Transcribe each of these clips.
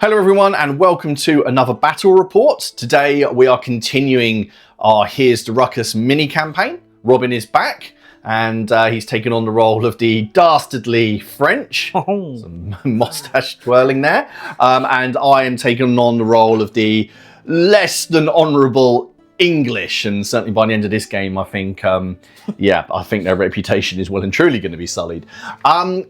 Hello everyone and welcome to another battle report. Today we are continuing our Here's the Ruckus mini campaign. Robin is back and he's taken on the role of the dastardly French. Some moustache twirling there. And I am taking on the role of the less than honourable English, and certainly by the end of this game I think I think their reputation is well and truly going to be sullied.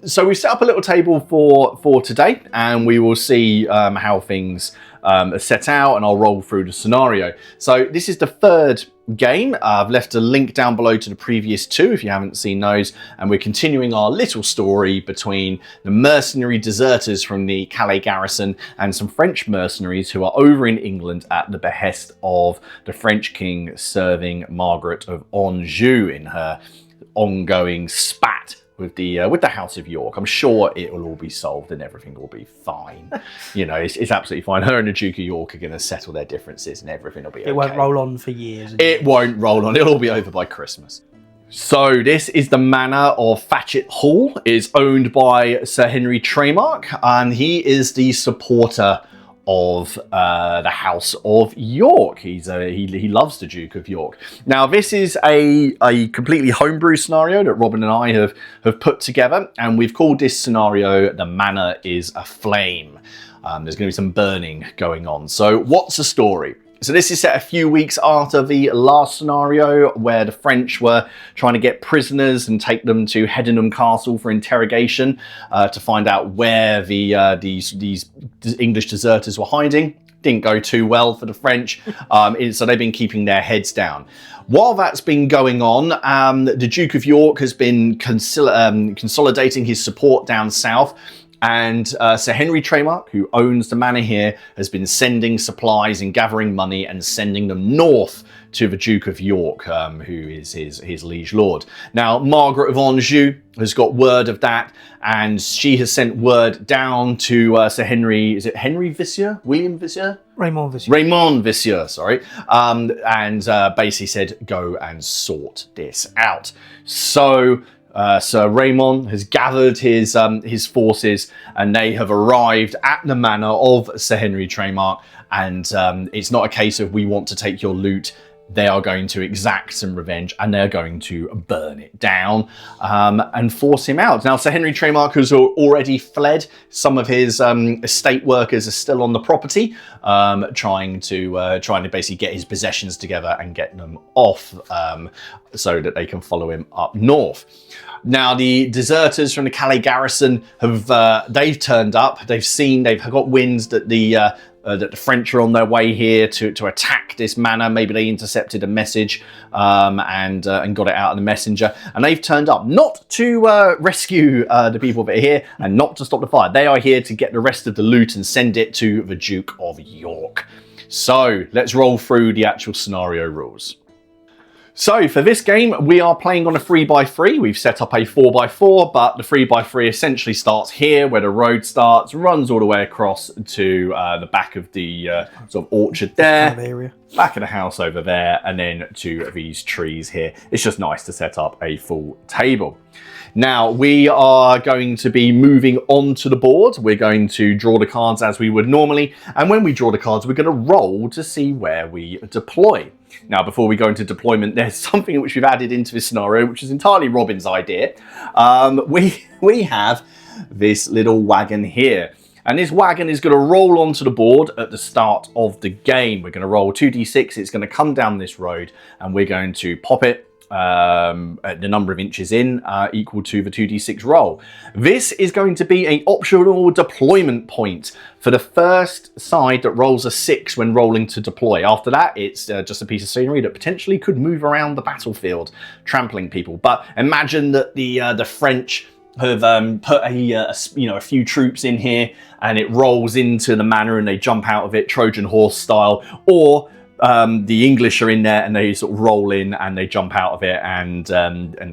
So we set up a little table for today and we will see how things are set out, and I'll roll through the scenario. So this is the third game. I've left a link down below to the previous two if you haven't seen those, and we're continuing our little story between the mercenary deserters from the Calais Garrison and some French mercenaries who are over in England at the behest of the French king serving Margaret of Anjou in her ongoing spat with the House of York. I'm sure it will all be solved and everything will be fine. You know, it's absolutely fine. Her and the Duke of York are going to settle their differences and everything will be okay. It won't roll on for years. It won't roll on. It'll all be over by Christmas. So this is the Manor of Fatchet Hall. It is owned by Sir Henry Tremark, and he is the supporter of the House of York. He loves the Duke of York. Now this is a completely homebrew scenario that Robin and I have put together, and we've called this scenario The Manor is Aflame. There's going to be some burning going on. So what's the story? So this is set a few weeks after the last scenario where the French were trying to get prisoners and take them to Hedenham Castle for interrogation to find out where these English deserters were hiding. Didn't go too well for the French, so they've been keeping their heads down. While that's been going on, the Duke of York has been consolidating his support down south. And Sir Henry Tremark, who owns the manor here, has been sending supplies and gathering money and sending them north to the Duke of York, who is his liege lord. Now, Margaret of Anjou has got word of that, and she has sent word down to Sir Henry, is it Henry Vissier? William Vissier? Raymond Vissier. Raymond Vissier, sorry. And basically said, go and sort this out. So Sir Raymond has gathered his forces, and they have arrived at the manor of Sir Henry Tremark, and it's not a case of we want to take your loot. They are going to exact some revenge, and they're going to burn it down and force him out. Now, Sir Henry Tremark has already fled. Some of his estate workers are still on the property, trying to basically get his possessions together and get them off so that they can follow him up north. Now, the deserters from the Calais Garrison they've turned up. They've got wind that the French are on their way here to attack this manor. Maybe they intercepted a message and got it out of the messenger. And they've turned up not to rescue the people that are here and not to stop the fire. They are here to get the rest of the loot and send it to the Duke of York. So let's roll through the actual scenario rules. So for this game, we are playing on a 3x3. We've set up a 4x4, but the 3x3 essentially starts here where the road starts, runs all the way across to the back of the sort of orchard there, back of the house over there, and then to these trees here. It's just nice to set up a full table. Now, we are going to be moving onto the board. We're going to draw the cards as we would normally, and when we draw the cards, we're going to roll to see where we deploy. Now, before we go into deployment, there's something which we've added into this scenario, which is entirely Robin's idea. We have this little wagon here. And this wagon is going to roll onto the board at the start of the game. We're going to roll 2d6. It's going to come down this road, and we're going to pop it at the number of inches in equal to the 2d6 roll. This is going to be an optional deployment point for the first side that rolls a 6 when rolling to deploy. After that, it's just a piece of scenery that potentially could move around the battlefield, trampling people. But imagine that the French have put a few troops in here, and it rolls into the manor and they jump out of it Trojan horse style, or the English are in there and they sort of roll in and they jump out of it and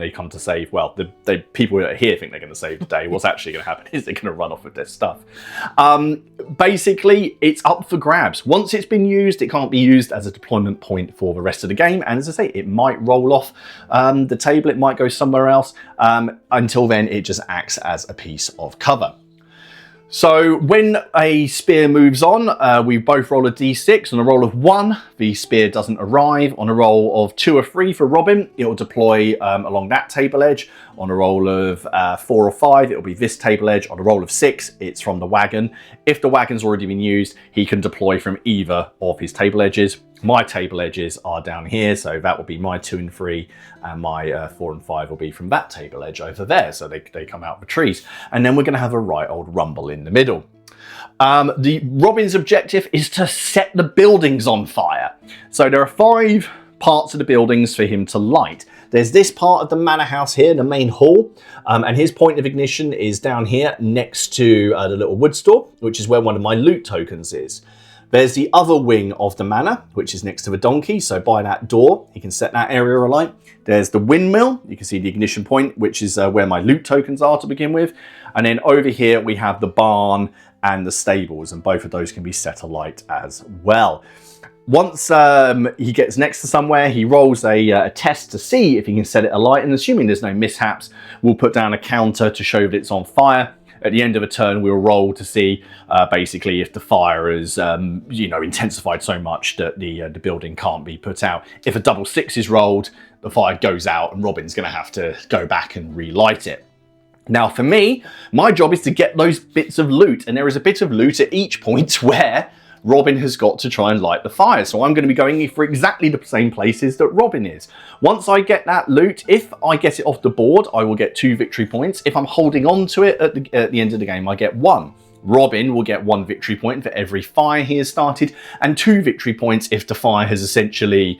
they come to save. Well, the people that are here think they're going to save the day. What's actually going to happen is they're going to run off with their stuff. Basically, it's up for grabs. Once it's been used, it can't be used as a deployment point for the rest of the game. And as I say, it might roll off the table. It might go somewhere else. Until then, it just acts as a piece of cover. So when a spear moves on, we both roll a d6. On a roll of 1, the spear doesn't arrive. On a roll of 2 or 3 for Robin, it will deploy along that table edge. On a roll of 4 or 5, it will be this table edge. On a roll of 6, it's from the wagon. If the wagon's already been used, he can deploy from either of his table edges. My table edges are down here, so that will be my 2 and 3, and my 4 and 5 will be from that table edge over there, so they come out of the trees. And then we're going to have a right old rumble in the middle. The Robin's objective is to set the buildings on fire. So there are 5 parts of the buildings for him to light. There's this part of the manor house here, the main hall, and his point of ignition is down here next to the little wood store, which is where one of my loot tokens is. There's the other wing of the manor, which is next to the donkey. So by that door, he can set that area alight. There's the windmill. You can see the ignition point, which is where my loot tokens are to begin with. And then over here, we have the barn and the stables, and both of those can be set alight as well. Once he gets next to somewhere, he rolls a test to see if he can set it alight. And assuming there's no mishaps, we'll put down a counter to show that it's on fire. At the end of a turn, we'll roll to see basically if the fire is, intensified so much that the building can't be put out. If a double 6 is rolled, the fire goes out and Robin's going to have to go back and relight it. Now, for me, my job is to get those bits of loot, and there is a bit of loot at each point where Robin has got to try and light the fire. So I'm going to be going for exactly the same places that Robin is. Once I get that loot, if I get it off the board, I will get 2 victory points. If I'm holding on to it at the end of the game, I get 1. Robin will get 1 victory point for every fire he has started, and 2 victory points if the fire has essentially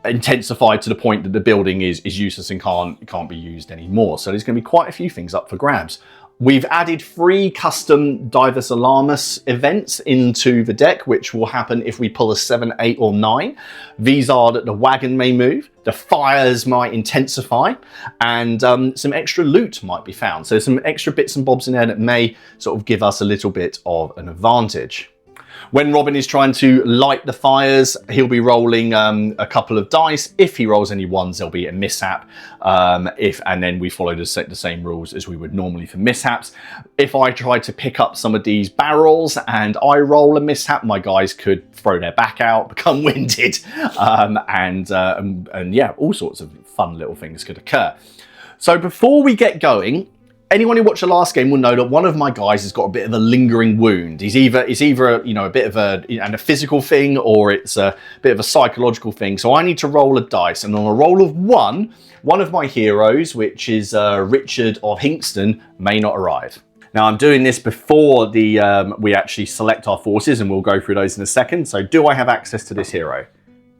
intensified to the point that the building is useless and can't be used anymore. So there's going to be quite a few things up for grabs. We've added 3 custom Divus Alarmus events into the deck, which will happen if we pull a 7, 8 or 9. These are that the wagon may move, the fires might intensify, and some extra loot might be found. So some extra bits and bobs in there that may sort of give us a little bit of an advantage. When Robin is trying to light the fires, he'll be rolling a couple of dice. If he rolls any 1s, there'll be a mishap. And then we follow the same rules as we would normally for mishaps. If I try to pick up some of these barrels and I roll a mishap, my guys could throw their back out, become winded, and yeah, all sorts of fun little things could occur. So before we get going, anyone who watched the last game will know that one of my guys has got a bit of a lingering wound. It's either a bit of a physical thing, or it's a bit of a psychological thing. So I need to roll a dice, and on a roll of 1, one of my heroes, which is Richard of Hinkston, may not arrive. Now I'm doing this before we actually select our forces, and we'll go through those in a second. So do I have access to this hero?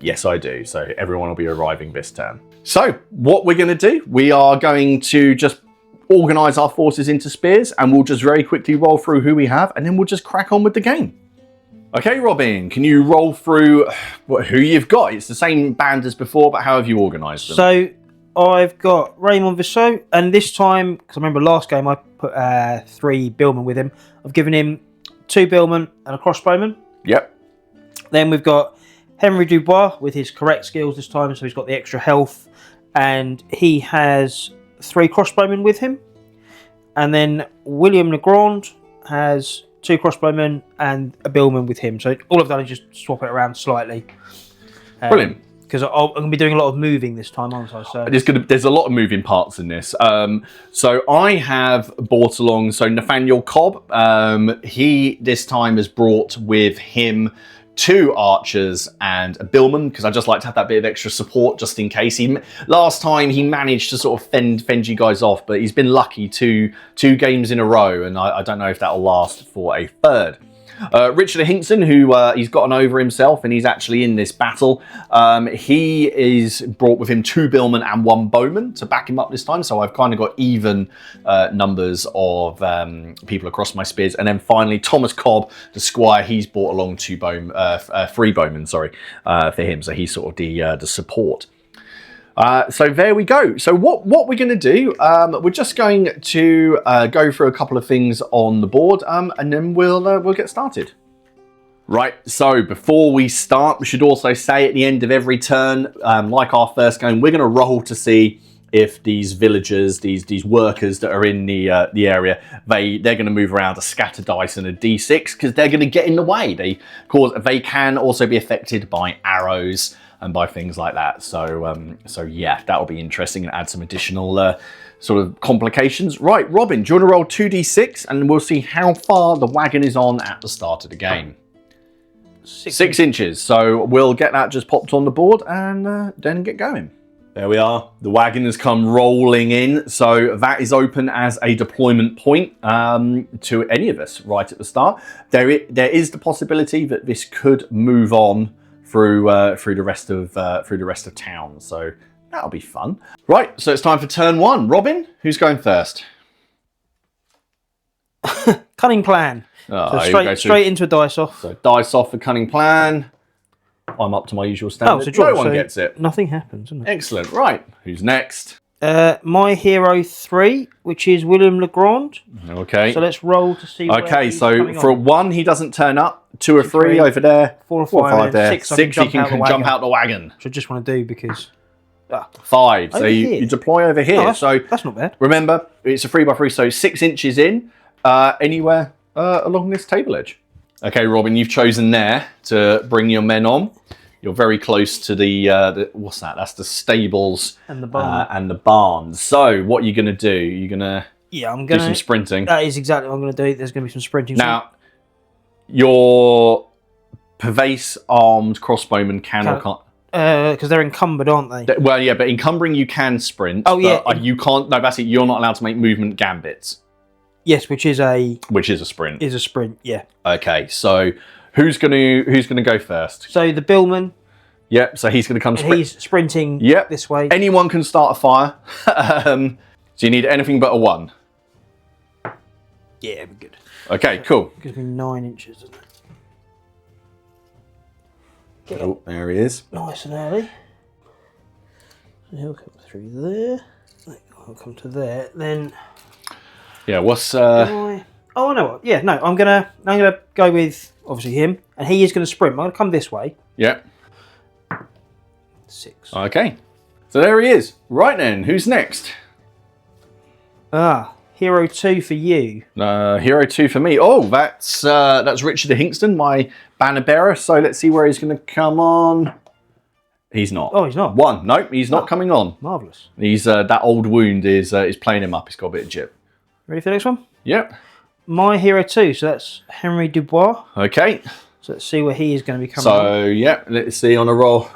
Yes, I do. So everyone will be arriving this turn. So what we're going to do, we are going to just organize our forces into spears, and we'll just very quickly roll through who we have, and then we'll just crack on with the game. Okay, Robin, can you roll through who you've got? It's the same band as before, but how have you organized them? So I've got Raymond Vissot, and this time, because I remember last game I put 3 billmen with him, I've given him 2 billmen and a crossbowman. Yep. Then we've got Henry Dubois with his correct skills this time, so he's got the extra health, and he has 3 crossbowmen with him. And then William Legrand has 2 crossbowmen and a billman with him. So all I've done is just swap it around slightly. Brilliant. Because I'm going to be doing a lot of moving this time, aren't I? So there's a lot of moving parts in this. So I have brought along Nathaniel Cobb. He this time has brought with him 2 archers and a billman, because I just like to have that bit of extra support just in case. Last time he managed to sort of fend you guys off, but he's been lucky two games in a row, and I don't know if that'll last for a third. Richard Hinkson, who he's gotten over himself, and he's actually in this battle. He is brought with him 2 billmen and 1 bowman to back him up this time, so I've kind of got even numbers of people across my spears. And then finally, Thomas Cobb, the squire, he's brought along 3 bowmen, for him, so he's sort of the support. So there we go. So what we're going to do, we're just going to go through a couple of things on the board, and then we'll get started. Right, so before we start, we should also say at the end of every turn, like our first game, we're going to roll to see if these villagers, these workers that are in the area, they're going to move around a scatter dice and a d6 because they're going to get in the way. They can also be affected by arrows and by things like that. So yeah, that'll be interesting and add some additional sort of complications. Right, Robin, do you want to roll 2d6 and we'll see how far the wagon is on at the start of the game. 6 inches. So we'll get that just popped on the board and then get going. There we are. The wagon has come rolling in. So that is open as a deployment point to any of us right at the start. There is the possibility that this could move on through the rest of town. So that'll be fun. Right. So it's time for turn 1. Robin, who's going first? Cunning plan. So straight into a dice off. So dice off for cunning plan. I'm up to my usual standard. So no one gets it. Nothing happens, isn't it? Excellent. Right. Who's next? My hero 3, which is William Legrand. Okay. So let's roll to see. Okay. So for 1, he doesn't turn up. 2 or 3 over there. 4 or 5 there. 6, he can jump out the wagon. Which I just want to do because. 5. So you deploy over here. So that's not bad. Remember, it's a 3x3, so 6 inches in, anywhere along this table edge. Okay, Robin, you've chosen there to bring your men on. You're very close to the what's that? That's the stables and the barn. And the barns. So what are you going to do? You're going to do some sprinting. That is exactly what I'm going to do. There's going to be some sprinting. Now, your pervase armed crossbowmen can or can't. Because they're encumbered, aren't they? Well, yeah, but encumbering you can sprint. Oh, yeah. You can't. No, that's it. You're not allowed to make movement gambits. Yes, which is a sprint. Is a sprint, yeah. Okay, so who's gonna go first? So the billman. Yep. So he's gonna come. He's sprinting. Yep. This way. Anyone can start a fire. So you need anything but a 1. Yeah, we're good. Okay, cool. Gives me 9 inches, doesn't it? Oh, there he is. Nice and early. So he'll come through there. I'll come to there. Then. Yeah. What's? Oh, I know what. Yeah. No, I'm gonna go with obviously him, and he is gonna sprint. I'm gonna come this way. Yep. 6. Okay. So there he is. Right then, who's next? Hero 2 for you. Hero 2 for me. Oh, that's Richard of Hinkston, my banner bearer. So let's see where he's going to come on. He's not. Oh, he's not. 1. Nope, he's not coming on. Marvellous. He's that old wound is playing him up. He's got a bit of jip. Ready for the next one? Yep. My hero 2. So that's Henry Dubois. Okay. So let's see where he is going to be coming on. So yeah, let's see on a roll.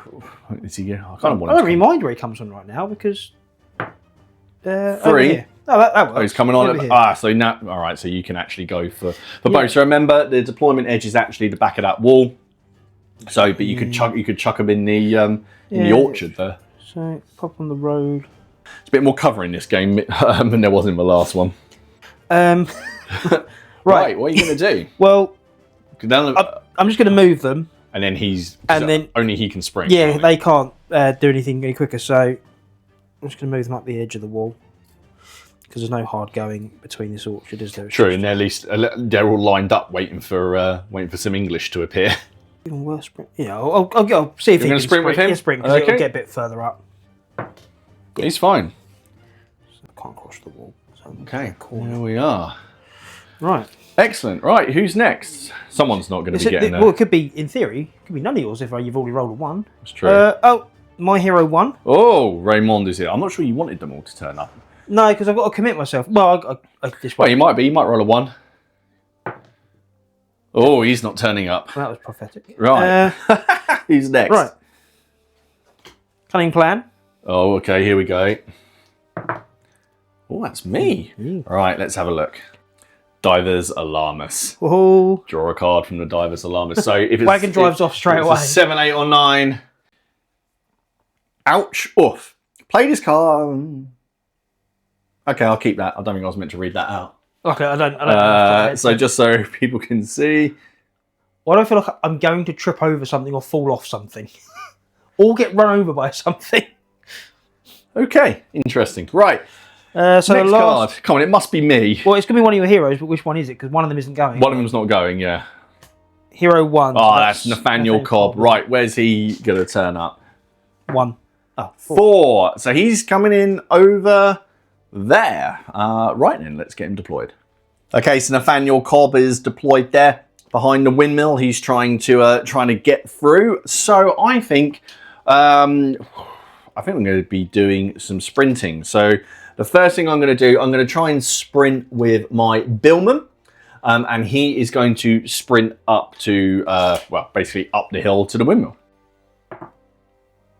Is he? I don't really mind where he comes on right now because 3. Oh, that works. Oh, he's coming on. So now, all right. So you can actually go for both. So remember, the deployment edge is actually the back of that wall. So, but you could chuck them in the orchard there. So pop on the road. It's a bit more cover in this game than there was in the last one. Right. What are you going to do? Well, I'm just going to move them. And then then only he can sprint. Yeah, they can't do anything any quicker. So I'm just going to move them up the edge of the wall. Because there's no hard going between this orchard, is there? True, and they're all lined up waiting for some English to appear. Even worse sprint. Yeah, I'll see if he can sprint with him. Yeah, sprint because it'll get a bit further up. Yeah. He's fine. So I can't cross the wall. So okay, there we are. Right. Excellent. Right, who's next? Someone's not going to be getting there. Well, it could be, in theory, it could be none of yours if you've already rolled a 1. That's true. My hero 1. Oh, Raymond is here. I'm not sure you wanted them all to turn up. No, because I've got to commit myself. Well, you might be. You might roll a 1. Oh, he's not turning up. That was prophetic. Right. Who's next? Right. Cunning plan. Oh, okay. Here we go. Oh, that's me. All right, let's have a look. Divers Alarmus. Oh. Draw a card from the Divers Alarmus. So if wagon drives off straight away. 7, 8, or 9. Ouch. Oof. Play this card. Okay, I'll keep that. I don't think I was meant to read that out. Okay, I don't. So just so people can see. Why do I feel like I'm going to trip over something or fall off something? Or get run over by something? Okay, interesting. Right. So next the last card. Come on, it must be me. Well, it's going to be one of your heroes, but which one is it? Because one of them isn't going. One of them's not going, yeah. Hero 1. Oh, that's Nathaniel Cobb. Right, where's he going to turn up? 1. Oh, 4. So he's coming in over there. Right then, let's get him deployed. Okay, so Nathaniel Cobb is deployed there behind the windmill. He's trying to get through. So I think I'm going to be doing some sprinting. So the first thing I'm going to do, I'm going to try and sprint with my Billman. And he is going to sprint up to, basically up the hill to the windmill.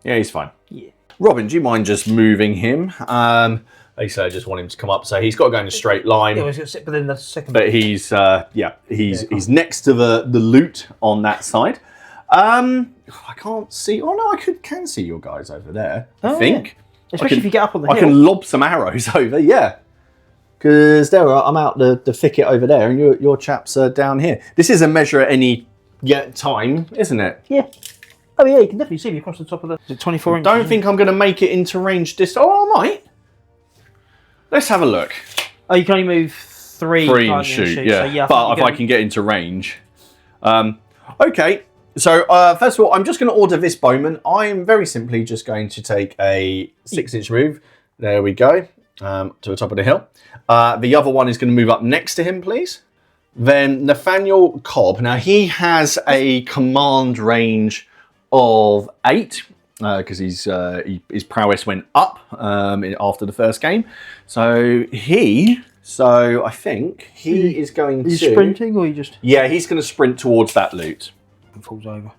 Yeah, he's fine. Yeah. Robin, do you mind just moving him? Like I said, I just want him to come up. So he's got to go in a straight line. Yeah, he's going to sit within the second. But he's he's next to the loot on that side. I can't see. Oh no, I can see your guys over there. I think. Yeah. Especially if you get up on the hill. I can lob some arrows over. Yeah. Because I'm out the thicket over there, and your chaps are down here. This is a measure at any time, isn't it? Yeah. Oh yeah, you can definitely see me across the top of the 24 inches. Don't think I'm going to make it into range distance. Oh, I might. Let's have a look. Oh, you can only move 3. 3 and shoot, yeah. So, yeah, but if I can get into range. Okay, so first of all, I'm just going to order this bowman. I'm very simply just going to take a 6-inch move. There we go, to the top of the hill. The other one is going to move up next to him, please. Then Nathaniel Cobb. Now, he has a command range of 8. Because his prowess went up after the first game. So I think he is going to... Are you sprinting or are you just... Yeah, he's going to sprint towards that loot. And falls over.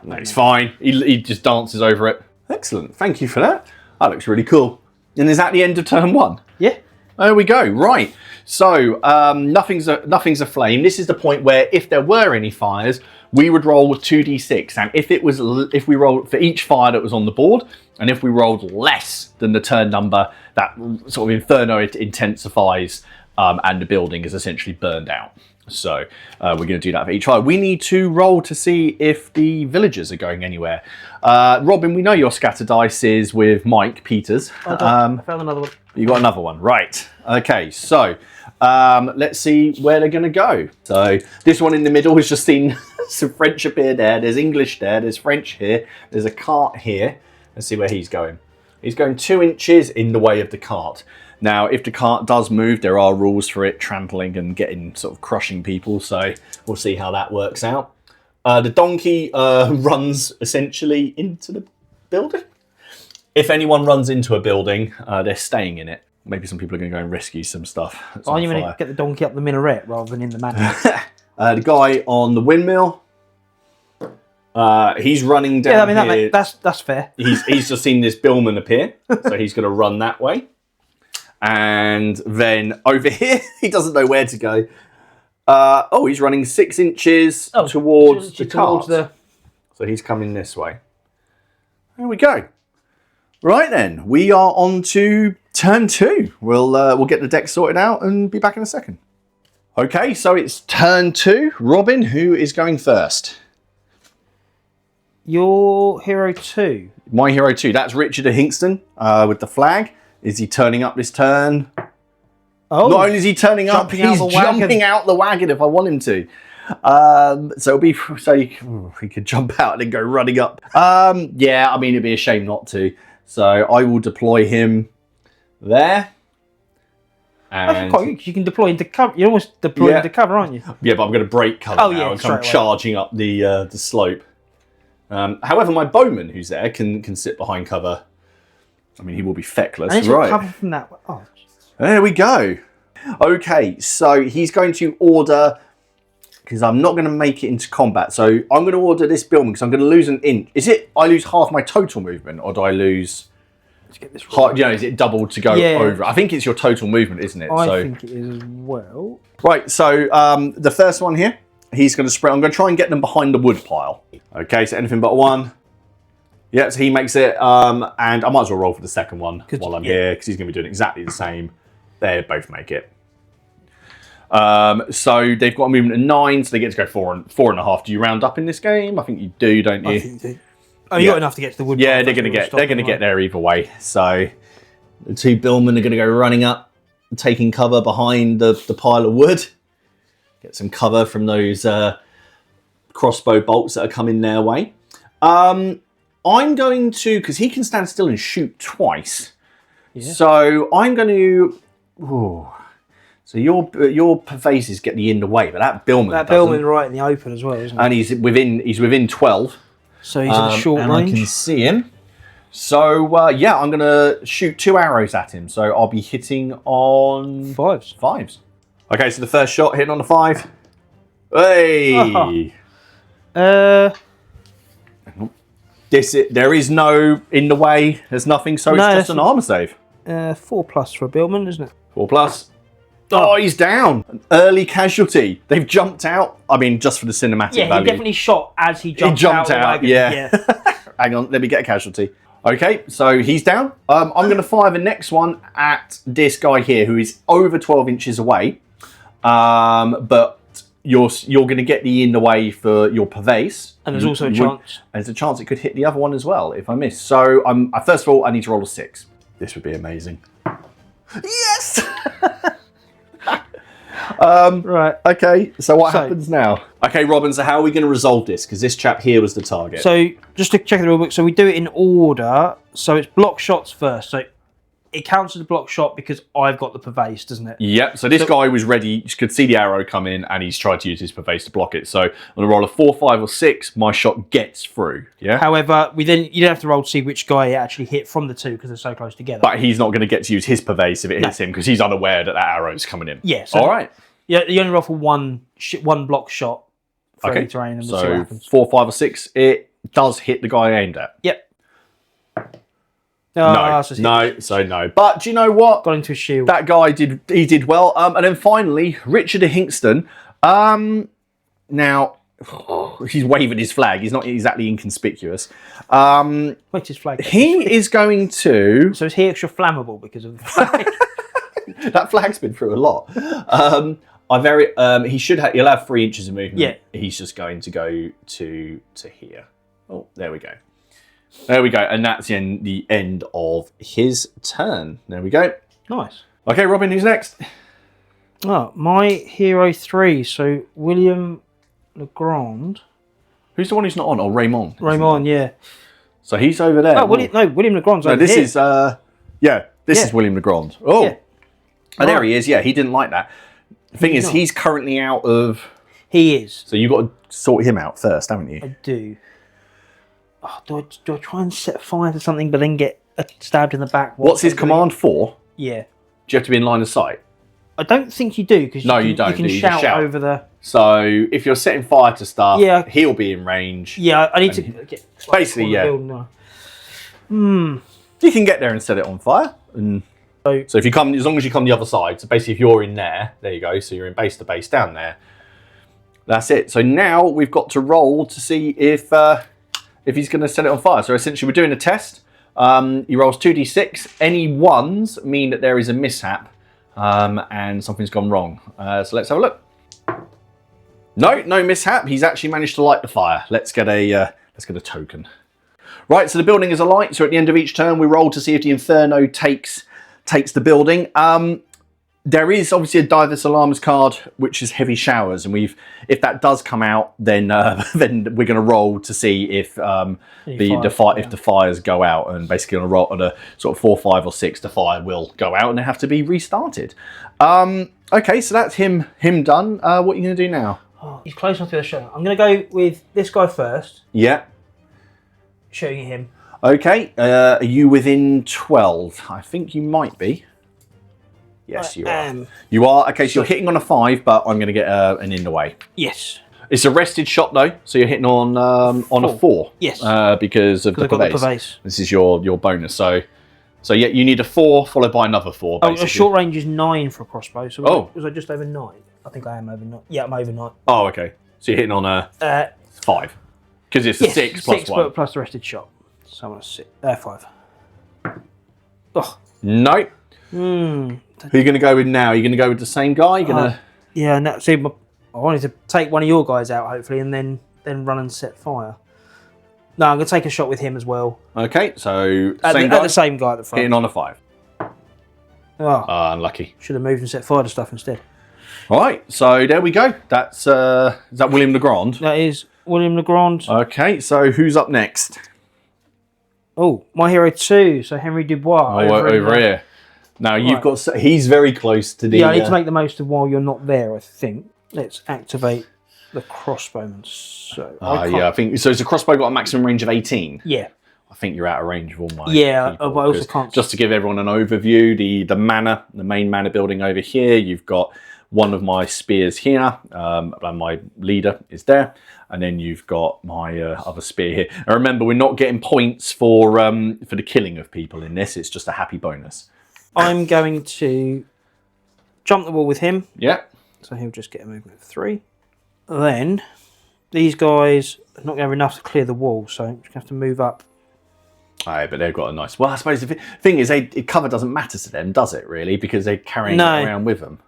No, he's fine. He just dances over it. Excellent. Thank you for that. That looks really cool. And is that the end of turn 1? Yeah. There we go. Right. So nothing's aflame. This is the point where if there were any fires, we would roll 2d6, and if we rolled for each fire that was on the board, and if we rolled less than the turn number, that sort of inferno intensifies, and the building is essentially burned out. So we're going to do that for each fire. We need to roll to see if the villagers are going anywhere. Robin, we know your scatter dice is with Mike Peters. I found another one. You got another one, right? Okay, so let's see where they're going to go. So this one in the middle has just seen some French appear there. There's English there. There's French here. There's a cart here. Let's see where he's going. He's going 2 inches in the way of the cart. Now, if the cart does move, there are rules for it trampling and getting sort of crushing people. So we'll see how that works out. The donkey runs essentially into the building. If anyone runs into a building, they're staying in it. Maybe some people are going to go and rescue some stuff. Aren't you going to get the donkey up the minaret rather than in the manor? The guy on the windmill, he's running down here. That's fair. He's just seen this billman appear, so he's going to run that way. And then over here, he doesn't know where to go. He's running 6 inches towards the cart. So he's coming this way. There we go. Right then, we are on to turn 2. We'll get the deck sorted out and be back in a second. Okay, so it's turn 2. Robin, who is going first? Your hero 2. My hero 2. That's Richard of Hingston with the flag. Is he turning up this turn? Oh, not only is he turning up, he's jumping out the wagon if I want him to. He could jump out and then go running up. Yeah, I mean, it'd be a shame not to. So I will deploy him there. And you can deploy into cover. You're almost deploying into cover, aren't you? Yeah, but I'm going to break cover now and come charging up the slope. However, my bowman, who's there, can sit behind cover. I mean, he will be feckless, and right? Cover from that. Oh. There we go. Okay, so he's going to order, because I'm not going to make it into combat. So I'm going to order this billman because I'm going to lose an inch. Is it I lose half my total movement, or do I lose? Let's get this right. Is it doubled to go over? I think it's your total movement, isn't it? I think it is as well. Right, so the first one here, he's going to sprint. I'm going to try and get them behind the wood pile. Okay, so anything but 1. Yeah, so he makes it, and I might as well roll for the second one while I'm here, because he's going to be doing exactly the same. They both make it. So they've got a movement of 9, so they get to go 4.5. Do you round up in this game? I think you do, don't you? I think you do. Oh, you got enough to get to the wood. Yeah, they're going to get there either way. So the 2 billmen are going to go running up, taking cover behind the pile of wood. Get some cover from those crossbow bolts that are coming their way. I'm going to, because he can stand still and shoot twice. Yeah. So I'm going to. Ooh. So your pervases get in the way, but that Billman That doesn't. Billman right in the open as well, isn't he? And he's within 12. So he's in a short and range. I can see him. So yeah, I'm gonna shoot 2 arrows at him. So I'll be hitting on fives. Okay, so the first shot hitting on the 5. Hey. There is no in the way. There's nothing. So it's just an armor save. 4+ for a Billman, isn't it? 4+. Oh, he's down. An early casualty. They've jumped out. I mean, just for the cinematic Yeah, value. he definitely shot as he jumped out. He jumped out, yeah. Hang on, let me get a casualty. Okay, so he's down. I'm going to fire the next one at this guy here, who is over 12 inches away. But you're going to get in the way for your pervase. And there's also a chance. There's a chance it could hit the other one as well if I miss. So first of all, I need to roll a 6. This would be amazing. Yes! Right. Okay, so what happens now? Okay, Robin, so how are we going to resolve this? Because this chap here was the target. So, just to check the rulebook, so we do it in order. So it's block shots first. So it counts as a block shot because I've got the pervase, doesn't it? Yep, so this guy was ready, you could see the arrow come in, and he's tried to use his pervase to block it. So on a roll of 4, 5, or 6, my shot gets through, yeah? However, you don't have to roll to see which guy it actually hit from the 2 because they're so close together. But he's not going to get to use his pervase if it hits him because he's unaware that arrow's coming in. Yeah. So all right. Yeah, you only roll for one block shot for any terrain, and we'll see what So happens. 4, 5, or 6, it does hit the guy aimed at. Yep. No. But do you know what? Got into a shield. That guy did well. And then finally, Richard of Hinkston. Now, he's waving his flag. He's not exactly inconspicuous. What's his flag? He is going to. So is he extra flammable because of the flag? That flag's been through a lot. He'll have 3 inches of movement. Yeah. He's just going to go to here. Oh, there we go. There we go. And that's the end of his turn. There we go. Nice. Okay, Robin, who's next? Oh, my hero 3. So William Legrand. Who's the one who's not on? Oh, Raymond. Raymond, yeah. So he's over there. Oh, William Legrand's over this here. is this is William Legrand. Oh, Yeah. and there he is. Yeah, he didn't like that. The thing is, he's currently out of. He is. So you've got to sort him out first, haven't you? I do. Oh, do I try and set fire to something, but then get stabbed in the back? What's his command for? Yeah. Do you have to be in line of sight? I don't think you do because you don't. You can You just shout over the. So if you're setting fire to stuff, Yeah. he'll be in range. Yeah, I need to get. Basically, yeah. You can get there and set it on fire. And so if you come, as long as you come the other side. So basically, if you're in there you go. So you're in base to base down there. That's it. So now we've got to roll to see if he's going to set it on fire. So essentially, we're doing a test. He rolls 2d6. Any 1s mean that there is a mishap and something's gone wrong. So let's have a look. No mishap. He's actually managed to light the fire. Let's get a token. Right, so the building is alight. So at the end of each turn, we roll to see if the Inferno takes the building. There is obviously a Divus Alarms card, which is heavy showers, and if that does come out, then then we're going to roll to see if if the fires go out, and basically on a roll on a sort of 4, 5, or 6, the fire will go out and they have to be restarted. Okay, so that's him done. What are you going to do now? Oh, he's close enough to the shot. I'm going to go with this guy first. Yeah. Shooting him. Okay. Are you within 12? I think you might be. Yes, you are. You are. Okay, so you're hitting on a 5, but I'm going to get an in the way. Yes. It's a rested shot though, so you're hitting on a 4. Yes. Because of the pervase. This is your bonus. So yeah, you need a 4 followed by another 4. Basically. Oh, a short range is 9 for a crossbow. So was I just over 9? I think I am over 9. Yeah, I'm over 9. Oh, okay. So you're hitting on a 5 because it's a 6 plus 1 plus the rested shot. So I'm gonna 5. Oh no. Who are you going to go with now? Are you going to go with the same guy? Yeah, no, see, I wanted to take one of your guys out, hopefully, and then run and set fire. No, I'm going to take a shot with him as well. Okay, so at the same guy at the front. Hitting on a 5. Oh, unlucky. Should have moved and set fire to stuff instead. All right, so there we go. That's is that William Legrand? That is William Legrand. Okay, so who's up next? Oh, my hero 2. So Henry Dubois. Over here. Now you've got. He's very close to the. Yeah, I need to make the most of while you're not there. I think. Let's activate the crossbowman. So. I think so. It's a crossbow got a maximum range of 18. Yeah. I think you're out of range of all my. Yeah, people, but I also can't. Just to give everyone an overview, the manor, the main manor building over here. You've got one of my spears here, and my leader is there, and then you've got my other spear here. And remember, we're not getting points for the killing of people in this. It's just a happy bonus. I'm going to jump the wall with him. Yeah. So he'll just get a movement of 3. Then these guys are not going to have enough to clear the wall, so I'm just going to have to move up. Aye, but they've got a nice. Well, I suppose the thing is, cover doesn't matter to them, does it? Really, because they're carrying it around with them.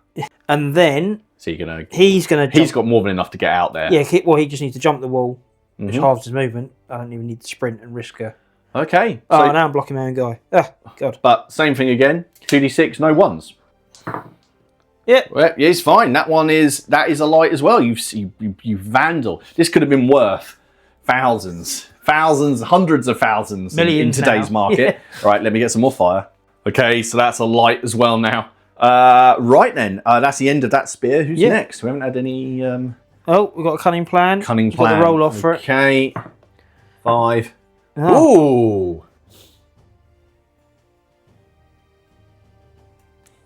And then so he's got more than enough to get out there. Yeah. He just needs to jump the wall, which halves his movement. I don't even need to sprint and risk a. Okay. Oh, now I'm blocking my own guy. Ah, God. But same thing again. 2d6, no ones. Yeah. Well, it's fine. That is a light as well. You vandal. This could have been worth thousands, hundreds of thousands millions in today's market. Yeah. Right, let me get some more fire. Okay, so that's a light as well now. Right then, that's the end of that spear. Who's next? We haven't had any. Oh, we've got a cunning plan. Cunning plan. Got the roll off for it. Okay. 5. Oh. Ooh.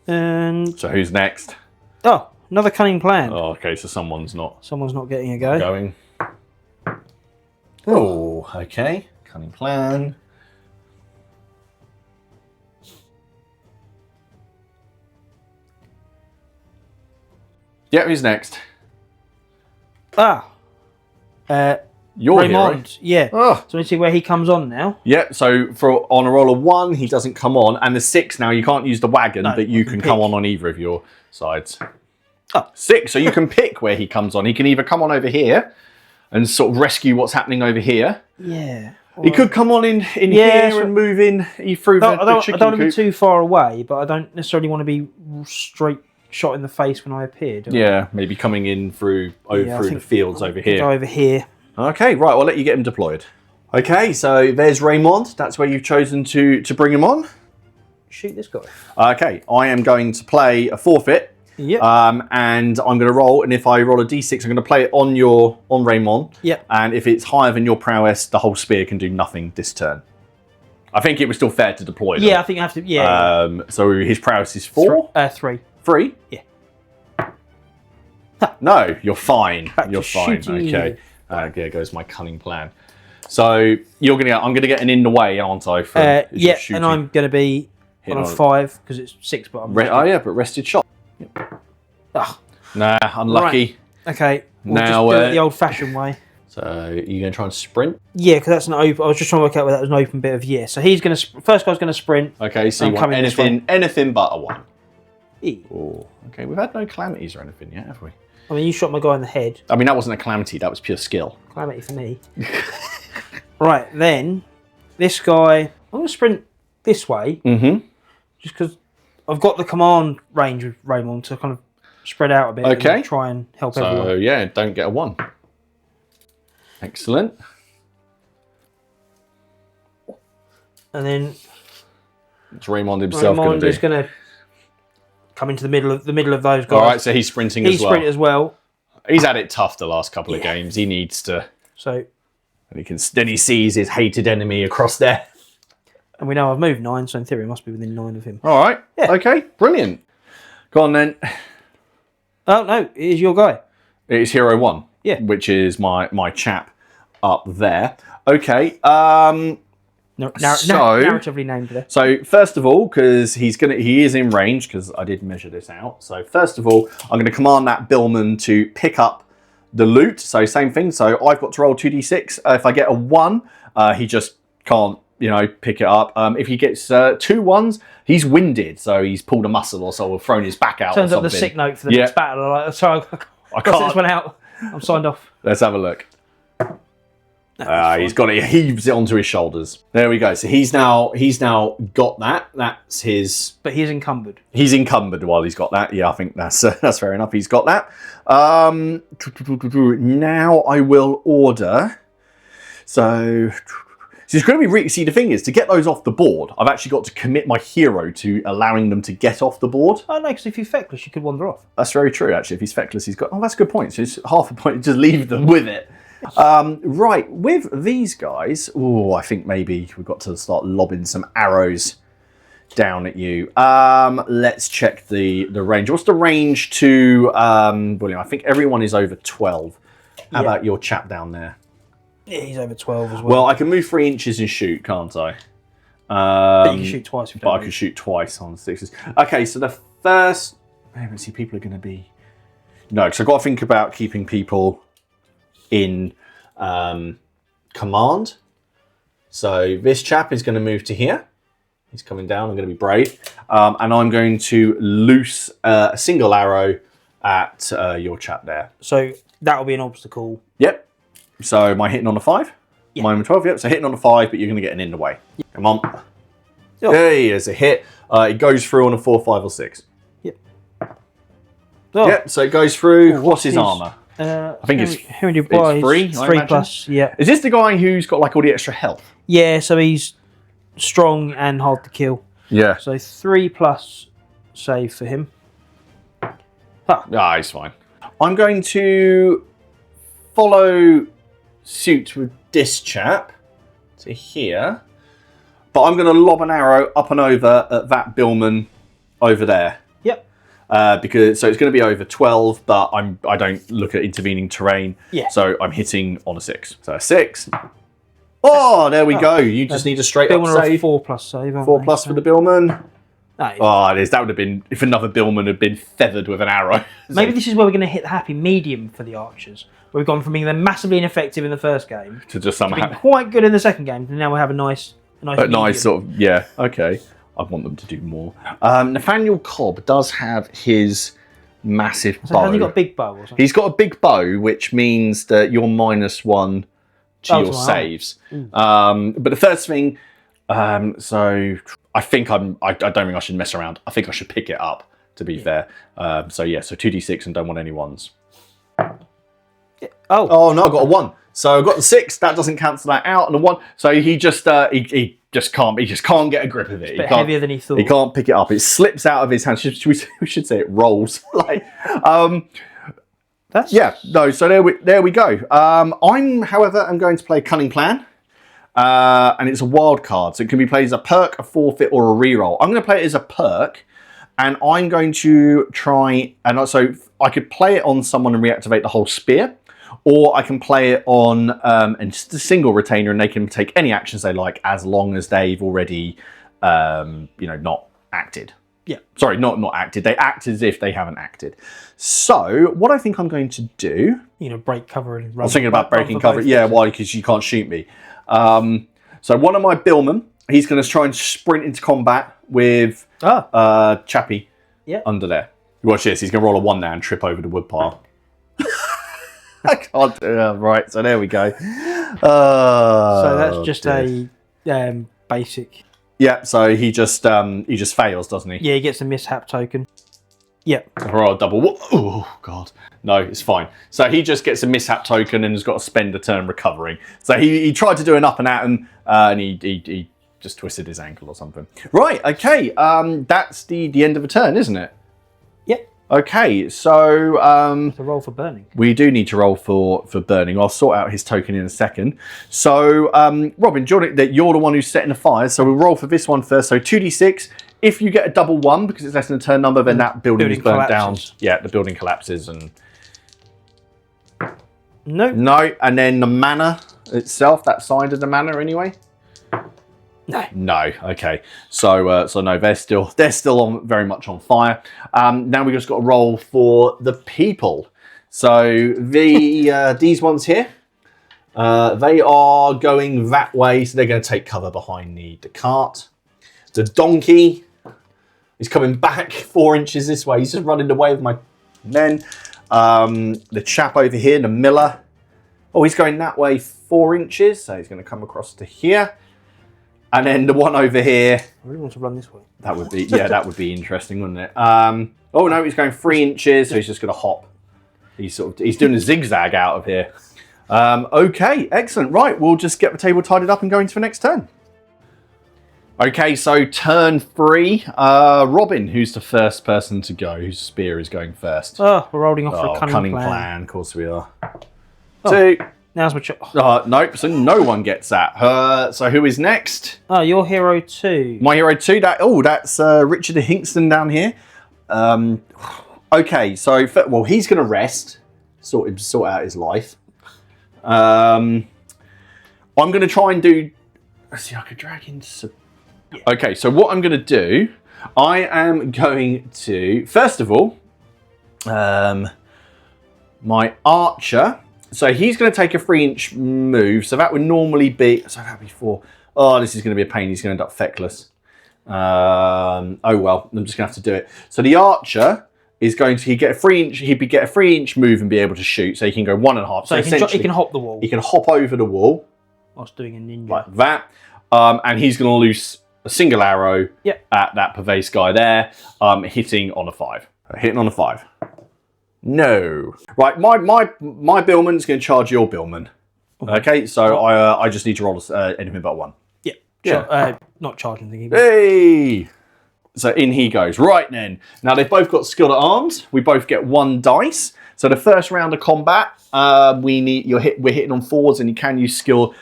And so who's next? Oh, another cunning plan. Oh, okay, so someone's not getting a go. Going. Oh, okay. Cunning plan. Yeah, who's next? Your Raymond. hero. Yeah. Oh. So let's see where he comes on now. Yeah, so on a roll of 1, he doesn't come on. And the 6 now, you can't use the wagon, but you can come on either of your sides. Oh. 6, so you can pick where he comes on. He can either come on over here and sort of rescue what's happening over here. Yeah. He could come on in here and move in through the chicken I don't want to be coop. too far away, but I don't necessarily want to be straight shot in the face when I appear. Yeah, maybe coming in through the fields over here. Go over here. Okay, right, I'll let you get him deployed. Okay, so there's Raymond. That's where you've chosen to bring him on. Shoot this guy. Okay, I am going to play a forfeit. Yep. And I'm going to roll, and if I roll a d6, I'm going to play it on Raymond. Yep. And if it's higher than your prowess, the whole spear can do nothing this turn. I think it was still fair to deploy them. Yeah, I think I have to. Yeah. So his prowess is 4? 3. 3? Yeah. No, you're fine. You're fine. Okay. There goes my cunning plan. So I'm gonna get an in the way, aren't I? Yeah, and I'm gonna be on a 5 because it's 6, but I'm. But rested shot. Yep. Ah. Nah, unlucky. Right. Okay. We'll now just do it the old-fashioned way. So are you gonna try and sprint? Yeah, because that's an open. I was just trying to work out whether that was an open bit of So he's gonna. First guy's gonna sprint. Okay, so you want anything but a 1. E. Oh, okay. We've had no calamities or anything yet, have we? I mean, you shot my guy in the head. I mean, that wasn't a calamity. That was pure skill. Calamity for me. Right, then, this guy... I'm going to sprint this way. Mm-hmm. Just because I've got the command range with Raymond to kind of spread out a bit. Okay. And try and help everyone. So, yeah, don't get a 1. Excellent. And then... It's Raymond himself going to do. Is going to come into the middle of those guys. All right, so he's sprinting as well. He's sprinting as well. He's had it tough the last couple of games. He needs to... So... And then he sees his hated enemy across there. And we know I've moved 9, so in theory it must be within 9 of him. All right. Yeah. Okay, brilliant. Go on then. Oh, no, it is your guy. It's Hero 1. Yeah. Which is my chap up there. Okay. Narratively named there. So first of all, because he is in range, because I did measure this out. So first of all, I'm going to command that billman to pick up the loot. So same thing. So I've got to roll 2d6. If I get a 1, he just can't, pick it up. If he gets 2 1s, he's winded. So he's pulled a muscle or so, or thrown his back out. Turns up the sick note for the next battle. Like, sorry, I can't. This one out. I'm signed off. Let's have a look. He's got it. He heaves it onto his shoulders. There we go. So he's now got that. That's his. But he's encumbered. He's encumbered while he's got that. Yeah, I think that's fair enough. He's got that. Now I will order. So So it's going to be really... See, the thing is, to get those off the board, I've actually got to commit my hero to allowing them to get off the board. Oh, no, because if you're feckless, you could wander off. That's very true, actually. If he's feckless, he's got... Oh, that's a good point. So it's half a point. Just leave them with it. Right, with these guys... Oh, I think maybe we've got to start lobbing some arrows down at you. Let's check the range. What's the range to William? I think everyone is over 12. How about your chap down there? Yeah, he's over 12 as well. Well, I can move 3 inches and shoot, can't I? But you can shoot twice. But I can shoot twice on 6s. Okay, so the first... Let's see, people are going to be... No, because I've got to think about keeping people in command. So this chap is going to move to here. He's coming down. I'm going to be brave. And I'm going to loose a single arrow at your chap there. So that'll be an obstacle. Yep. So am I hitting on a 5? Yeah. Mine on 12, yep. So hitting on a 5, but you're going to get an in the way. Yep. Come on. Oh. Hey, there's a hit. It goes through on a 4, 5, or 6. Yep. Oh. Yep, so it goes through. Oh, what's his armour? I think Henry Dubois, it's 3, I 3 imagine. plus, yeah. Is this the guy who's got like all the extra health? Yeah, so he's strong and hard to kill. Yeah. So 3 plus save for him. Ah, he's fine. I'm going to follow suit with this chap to here, but I'm going to lob an arrow up and over at that billman over there. Yep. Because so it's going to be over 12, but I don't look at intervening terrain. Yeah. So I'm hitting on a 6. So a 6. Oh, there we go. You just need a straight up Billman save. 4 plus save. 4 plus for the billman. Nice. Oh, it is. That would have been if another billman had been feathered with an arrow. Maybe this is where we're going to hit the happy medium for the archers. We've gone from being them massively ineffective in the first game to just to somehow being quite good in the second game. And now we have a nice sort of, yeah, okay. I want them to do more. Nathaniel Cobb does have his massive bow. Has he got a big bow or something? He's got a big bow, which means that you're -1 to your saves. But the first thing, so I think I don't think I should mess around. I think I should pick it up, to be fair. So yeah, so 2d6 and don't want any 1s. Oh no, I got a 1. So I got the 6. That doesn't cancel that out, and a 1. So he just he just can't get a grip of it. It's a bit heavier than he thought. He can't pick it up. It slips out of his hands. We should say it rolls. So there we go. I'm going to play Cunning Plan. And it's a wild card. So it can be played as a perk, a forfeit, or a reroll. I'm going to play it as a perk. And I'm going to try... And also, I could play it on someone and reactivate the whole spear. Or I can play it on and just a single retainer, and they can take any actions they like as long as they've already, not acted. Yeah. Sorry, not acted. They act as if they haven't acted. So what I think I'm going to do... break cover and run. I was thinking about breaking cover. Yeah, why? Because you can't shoot me. So one of my billmen, he's going to try and sprint into combat with Chappie under there. Watch this. He's going to roll a 1 now and trip over the wood pile. I can't do that. Right, so there we go. So that's just a basic. Yeah, so he just fails, doesn't he? Yeah, he gets a mishap token. Yep. Or a double. Oh, God. No, it's fine. So he just gets a mishap token and has got to spend a turn recovering. So he tried to do an up and at him, and he just twisted his ankle or something. Right, okay. That's the end of a turn, isn't it? Yep. Okay, so... to roll for burning. We do need to roll for burning. I'll sort out his token in a second. So, Robin, you're the one who's setting the fire, so we'll roll for this one first. So 2d6. If you get a double 1, because it's less than a turn number, then that building is burnt down. Yeah, the building collapses. And No, and then the manor itself, that side of the manor anyway? No. Okay. So no, they're still very much on fire. Now we just got to roll for the people. So these ones here, they are going that way, so they're going to take cover behind the cart. The donkey is coming back 4 inches this way. He's just running away with my men. The chap over here, the miller. Oh, he's going that way 4 inches, so he's going to come across to here. And then the one over here. I really want to run this way. That would be interesting, wouldn't it? Oh no, he's going 3 inches, so he's just going to hop. He's doing a zigzag out of here. Okay, excellent. Right, we'll just get the table tidied up and go into the next turn. Okay, so turn 3. Robin, who's the first person to go? Whose spear is going first? Oh, we're rolling off for a cunning plan. Of course we are. Oh, 2. Now's my choice. Nope, so no one gets that. So who is next? Oh, your hero 2. My hero 2. That's Richard Hingston down here. Okay, so he's going to rest, sort out his life. I'm going to try and do. Let's see, I could drag into. Yeah. Okay, so what I'm going to do, I am going to first of all, my archer. So he's going to take a 3-inch move. So that would normally be. So that'd be 4. Oh, this is going to be a pain. He's going to end up feckless. Oh well, I'm just going to have to do it. So the archer is going to get a 3-inch. He'd get a 3-inch move and be able to shoot. So he can go 1.5. So he can hop the wall. He can hop over the wall. Whilst doing a ninja. Like that. And he's going to loose a single arrow at that Pervase guy there, hitting on a 5. Hitting on a 5. No. Right, my Billman's going to charge your Billman. Okay, so I just need to roll anything but 1. Yeah. Not charging thing. Hey! So in he goes. Right then. Now they've both got skilled at arms. We both get 1 dice. So the first round of combat, we're hitting on 4s, and you can use skilled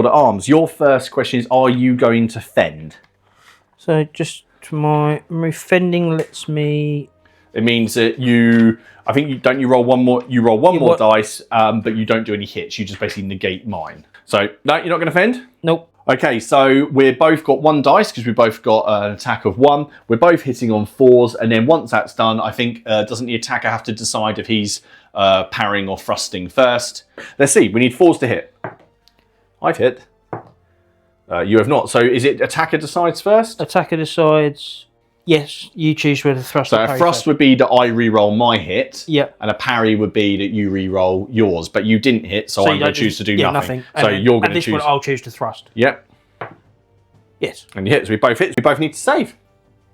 at arms. Your first question is: are you going to fend? So just my fending lets me. It means that you. I think you roll one more. You roll one more dice, but you don't do any hits. You just basically negate mine. So no, you're not going to fend. Nope. Okay, so we've both got 1 dice because we've both got an attack of 1. We're both hitting on 4s, and then once that's done, I think doesn't the attacker have to decide if he's parrying or thrusting first? Let's see. We need 4s to hit. I've hit. You have not. So is it attacker decides first? Attacker decides. Yes, you choose whether thrust. So a thrust would be that I re-roll my hit. Yep. And a parry would be that you re-roll yours, but you didn't hit, so I'm going to choose to do nothing. So you're going to choose. At this point, I'll choose to thrust. Yep. Yes. And you hit. So we both hit. So we both need to save.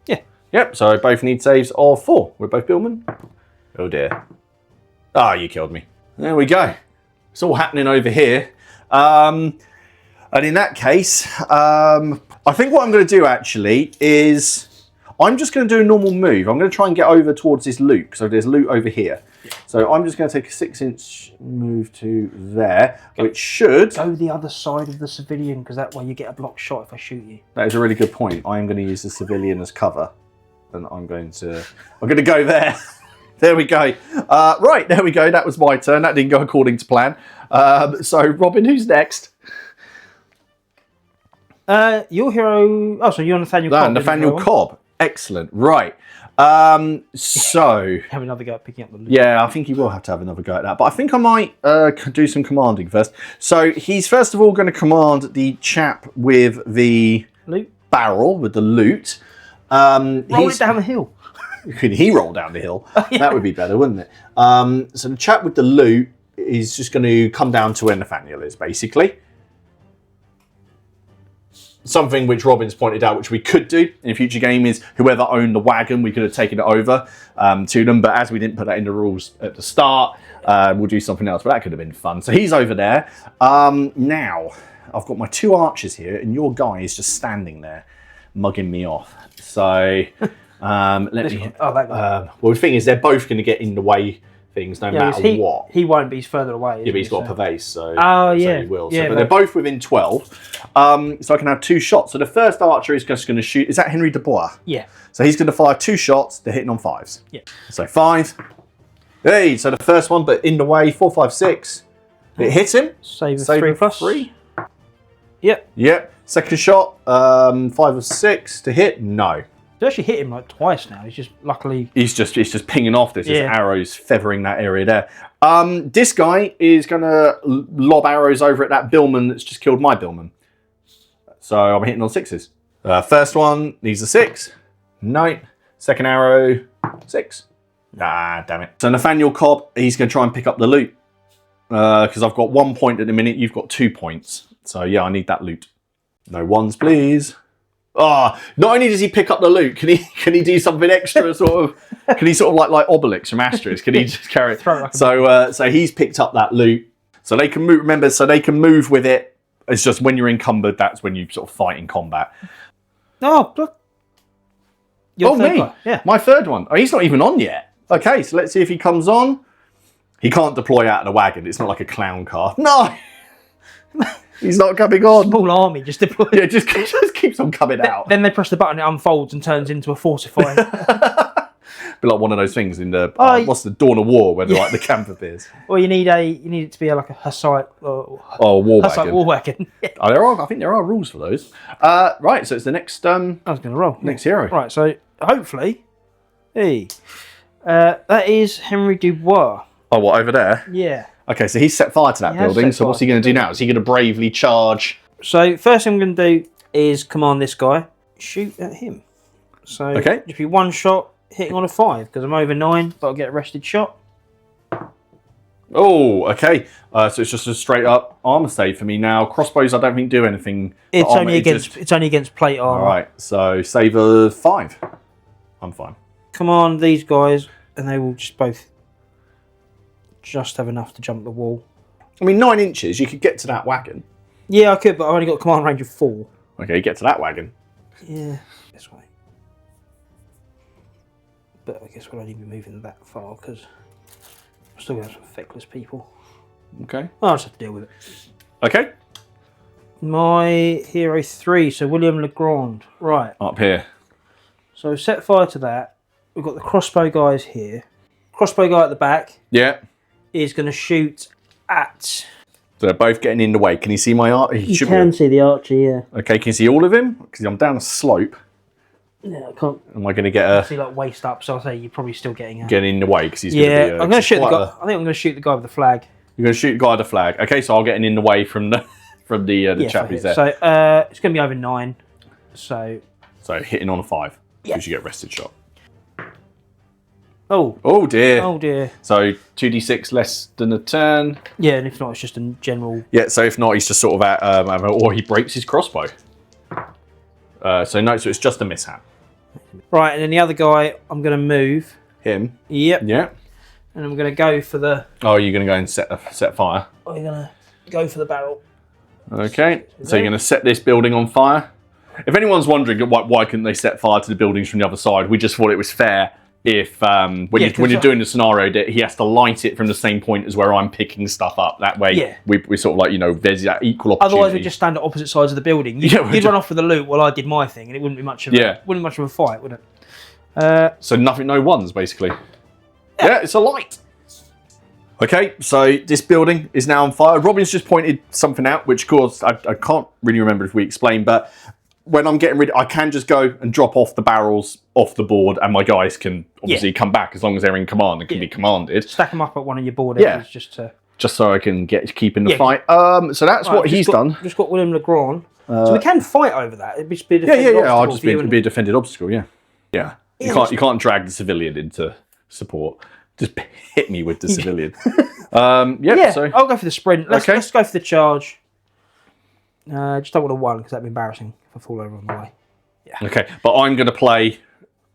Yeah. Yep. So we both need saves of 4. We're both Billman. Oh dear. Ah, you killed me. There we go. It's all happening over here. And in that case, I think what I'm going to do actually is. I'm just going to do a normal move. I'm going to try and get over towards this loop. So there's loot over here. Yeah. So I'm just going to take a 6-inch move to there, which should... Go the other side of the civilian, because that way you get a block shot if I shoot you. That is a really good point. I am going to use the civilian as cover. And I'm going to go there. There we go. Right, there we go. That was my turn. That didn't go according to plan. So, Robin, who's next? Your hero... Oh, so you're Nathaniel Cobb. Nathaniel Cobb. Excellent. Right. So... Have another go at picking up the loot. Yeah, I think he will have to have another go at that. But I think I might do some commanding first. So he's first of all going to command the chap with the loot barrel, with the loot. Roll it down the hill. Could he roll down the hill? Yeah. That would be better, wouldn't it? So the chap with the loot is just going to come down to where Nathaniel is, basically. Something which Robin's pointed out, which we could do in a future game, is whoever owned the wagon, we could have taken it over to them. But as we didn't put that in the rules at the start, we'll do something else. But that could have been fun. So he's over there. Now, I've got my 2 archers here, and your guy is just standing there, mugging me off. So let me... well, the thing is, they're both going to get in the way things no matter what. He won't be, he's further away. Yeah, but he's got a Pervase, so, so he will. So, but they're both within 12. So I can have 2 shots. So the first archer is just going to shoot. Is that Henry Dubois? Yeah. So he's going to fire 2 shots. They're hitting on 5s. Yeah. So 5. Hey, so the first one, but in the way, 4, 5, 6. It hits him. Save 3+. Yep. Yep. Second shot, 5 of 6 to hit. No. They actually hit him like twice now. He's just luckily... He's just pinging off this. His arrows feathering that area there. This guy is going to lob arrows over at that Billman that's just killed my Billman. So I'm hitting on 6s. First one needs a 6. No. Second arrow, 6. Ah, damn it. So Nathaniel Cobb, he's going to try and pick up the loot. Because I've got 1 point at the minute. You've got 2 points. So yeah, I need that loot. No 1s, please. Ah, not only does he pick up the loot, can he do something extra? Sort of, can he sort of like Obelix from Asterix? Can he just carry it? Throw it like so he's picked up that loot. So they can move. Remember, so they can move with it. It's just when you're encumbered, that's when you sort of fight in combat. Oh, look. Your third me. guy. Yeah. My third one. Oh, he's not even on yet. Okay, so let's see if he comes on. He can't deploy out of the wagon. It's not like a clown car. No! He's not coming on. Small army just deployed. Yeah, just keeps on coming out. Then they press the button, it unfolds and turns into a fortified. Be like one of those things in the what's the Dawn of War when like the camp appears. Well, you need it to be like a hussite or war hussite wagon. war wagon. I think there are rules for those. Right, so it's the next I was going to roll. next hero. Right, so hopefully, that is Henry Dubois. Oh, what, over there? Yeah. Okay, so he's set fire to that building. So what's he going to do now? Is he going to bravely charge? So first thing I'm going to do is command this guy, shoot at him. So Okay. just be one shot hitting on a 5 because I'm over 9, but I'll get a rested shot. Oh, okay. So it's just a straight up armor save for me now. Crossbows, I don't think do anything. It's only against plate armor. All right, so save a 5. I'm fine. Command these guys, and they will just have enough to jump the wall. I mean, 9 inches, you could get to that wagon. Yeah, I could, but I've only got a command range of 4. Okay, get to that wagon. Yeah, this way. But I guess we'll only be moving that far because I'm still going to have some feckless people. Okay. I'll just have to deal with it. Okay. My hero 3, so William Legrand. Right. Up here. So set fire to that. We've got the crossbow guys here. Crossbow guy at the back Yeah. is going to shoot at... So they're both getting in the way. Can you see my art? You can see the archer, yeah. Okay, can you see all of him? Because I'm down a slope. Yeah, I can't Am I going to get see like waist up, so I'll say you're probably still getting a... getting in the way because he's Yeah, going to be... I'm going to shoot the guy. I think I'm going to shoot the guy with the flag. You're going to shoot the guy with the flag. Okay, so I'll get in the way from the chap who's there. So it's going to be over 9. So hitting on a 5 because you get rested shot. Oh dear. Oh dear. So 2d6 less than a turn. Yeah, and if not, it's just a general... Yeah, so if not, he's just sort of at... or he breaks his crossbow. So it's just a mishap. Right, and then the other guy, I'm going to move. Him? Yep. Yeah. And I'm going to go for the... Oh, you're going to go and set fire? I'm going to go for the barrel. Okay, so you're going to set this building on fire. If anyone's wondering why couldn't they set fire to the buildings from the other side, we just thought it was fair if when you're doing the scenario that he has to light it from the same point as where I'm picking stuff up. That way we sort of like, there's that equal opportunity. Otherwise we just stand at opposite sides of the building. You'd run off with the loot while I did my thing and it wouldn't be much of a fight, would it? So no ones basically. Yeah, it's a light. Okay, so this building is now on fire. Robin's just pointed something out, which of course I can't really remember if we explained, but when I'm getting rid, I can just go and drop off the barrels off the board, and my guys can obviously come back as long as they're in command and can be commanded. Stack them up at one of your board areas just so I can keep in the fight. So that's what he's done. Just got William Legrand. So we can fight over that. It'd just be a defended obstacle. I'll just be a defended obstacle. Yeah. You can't drag the civilian into support. Just hit me with the civilian. So I'll go for the sprint. Let's go for the charge. Just don't want to 1 because that'd be embarrassing if I fall over on the way. Yeah. Okay, but I'm going to play...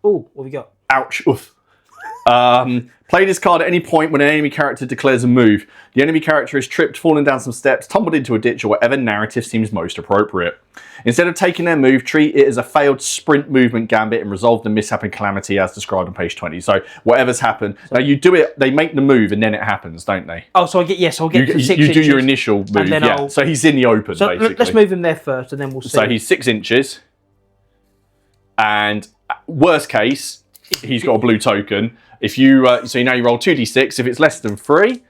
Oh, what have we got? Ouch. Oof. Play this card at any point when an enemy character declares a move. The enemy character is tripped, fallen down some steps, tumbled into a ditch, or whatever narrative seems most appropriate. Instead of taking their move, treat it as a failed sprint movement gambit and resolve the mishap and calamity as described on page 20. So whatever's happened. Now you do it, they make the move and then it happens, don't they? Oh, so I'll get to 6 inches. You do your initial move, and then so he's in the open, so basically. Let's move him there first and then we'll see. So he's 6 inches. And worst case, he's got a blue token. If you so now you roll 2d6. If it's less than 3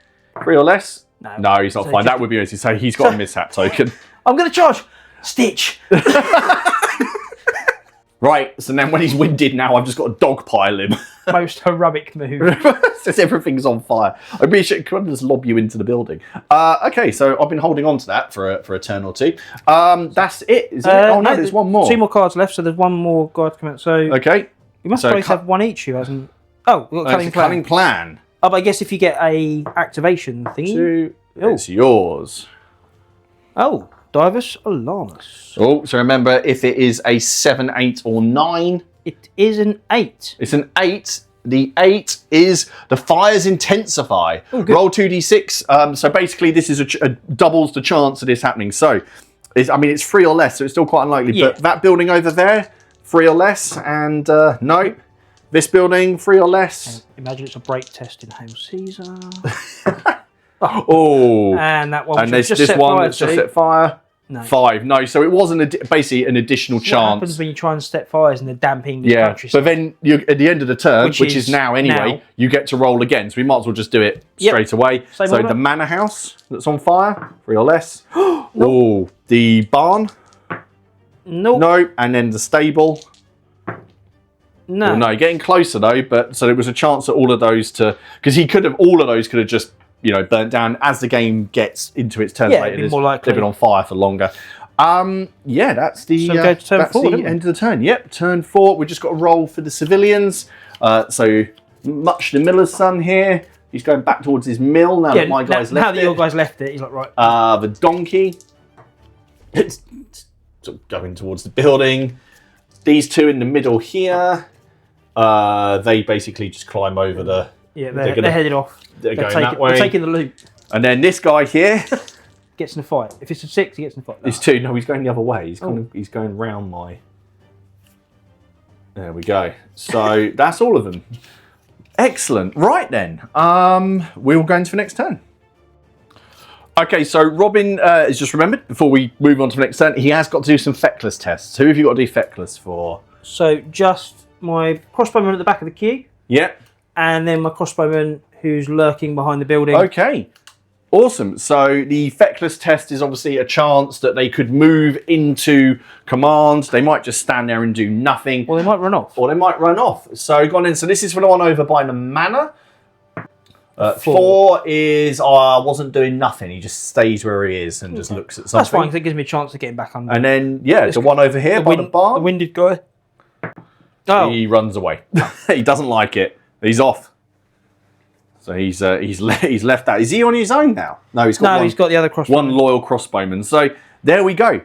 or less, no, he's not fine. That would be easy. So he's got a mishap token. I'm going to charge. Stitch. Right. So then when he's winded, now I've just got to dogpile him. Most heroic move. Says everything's on fire. I really should just lob you into the building. Okay, so I've been holding on to that for a turn or 2. That's it. Is it? Oh no, there's one more. 2 more cards left, so there's one more guy to come out. So okay, you must both have 1 each. Who hasn't? Oh, we've got cunning plan. Oh, but I guess if you get a activation thingy, it's yours. Oh, Divus Alarmus. Oh, so remember, if it is a 7, 8, or 9, it is an 8. It's an 8. The 8 is the fires intensify. Roll 2d6. So basically, this is doubles the chance of this happening. So, it's 3 or less, so it's still quite unlikely. Yeah. But that building over there, 3 or less, and no. This building, 3 or less. Imagine it's a break test in Hail Caesar. Oh. And that one. And there's this one that's just set fire. No. 5. No, so it wasn't basically an additional chance. What happens when you try and set fires and they're damping the countryside? But then at the end of the turn, which is now anyway, you get to roll again. So we might as well just do it straight away. Same so order. the manor house that's on fire, 3 or less. Oh, the barn. Nope. No, and then the stable. No. Well, no, getting closer though. But so there was a chance that all of those because all of those could have just burnt down as the game gets into its turn later. It'd be more likely. They've been on fire for longer. That's the go to turn that's 4, the end of the turn. Yep, turn 4. We just got to roll for the civilians. So much the miller's son here. He's going back towards his mill now that my guys left it. Now that your guys left it, he's like, right. The donkey. It's sort of going towards the building. These 2 in the middle here. They basically just climb over the. Yeah, they're headed off. They're going that way. They're taking the loot. And then this guy here gets in a fight. If it's a 6, he gets in a fight. It's 2. No, he's going the other way. He's going round my. There we go. So that's all of them. Excellent. Right then. We'll go into the next turn. Okay, so Robin has just remembered before we move on to the next turn, he has got to do some feckless tests. Who have you got to do feckless for? So just my crossbowman at the back of the queue. Yep. And then my crossbowman who's lurking behind the building. Okay. Awesome. So the feckless test is obviously a chance that they could move into command. They might just stand there and do nothing. Or they might run off. So go on in. So this is for the one over by the manor. 4 is wasn't doing nothing. He just stays where he is and just looks at something. That's fine because it gives me a chance of getting back under. And then the one over here by the barn. The winded guy. Oh. He runs away. He doesn't like it. He's off. So he's left that. Is he on his own now? No, he's got the other crossbowman. One loyal crossbowman. So there we go.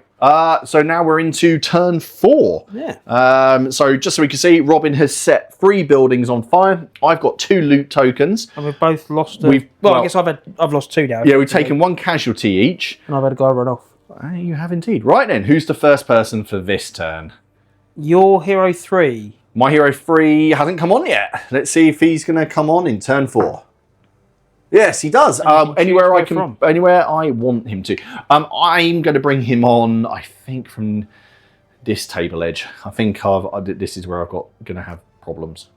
So now we're into turn 4. Yeah. So just so we can see, Robin has set 3 buildings on fire. I've got 2 loot tokens. And we've both lost. I guess I've lost 2 now. Yeah, we've taken 1 casualty each. And I've had a guy run off. You have indeed. Right then, who's the first person for this turn? Your hero 3. My hero 3 hasn't come on yet. Let's see if he's going to come on in turn 4. Yes, he does. Anywhere I want him to. I'm going to bring him on, I think, from this table edge. I think this is where going to have problems.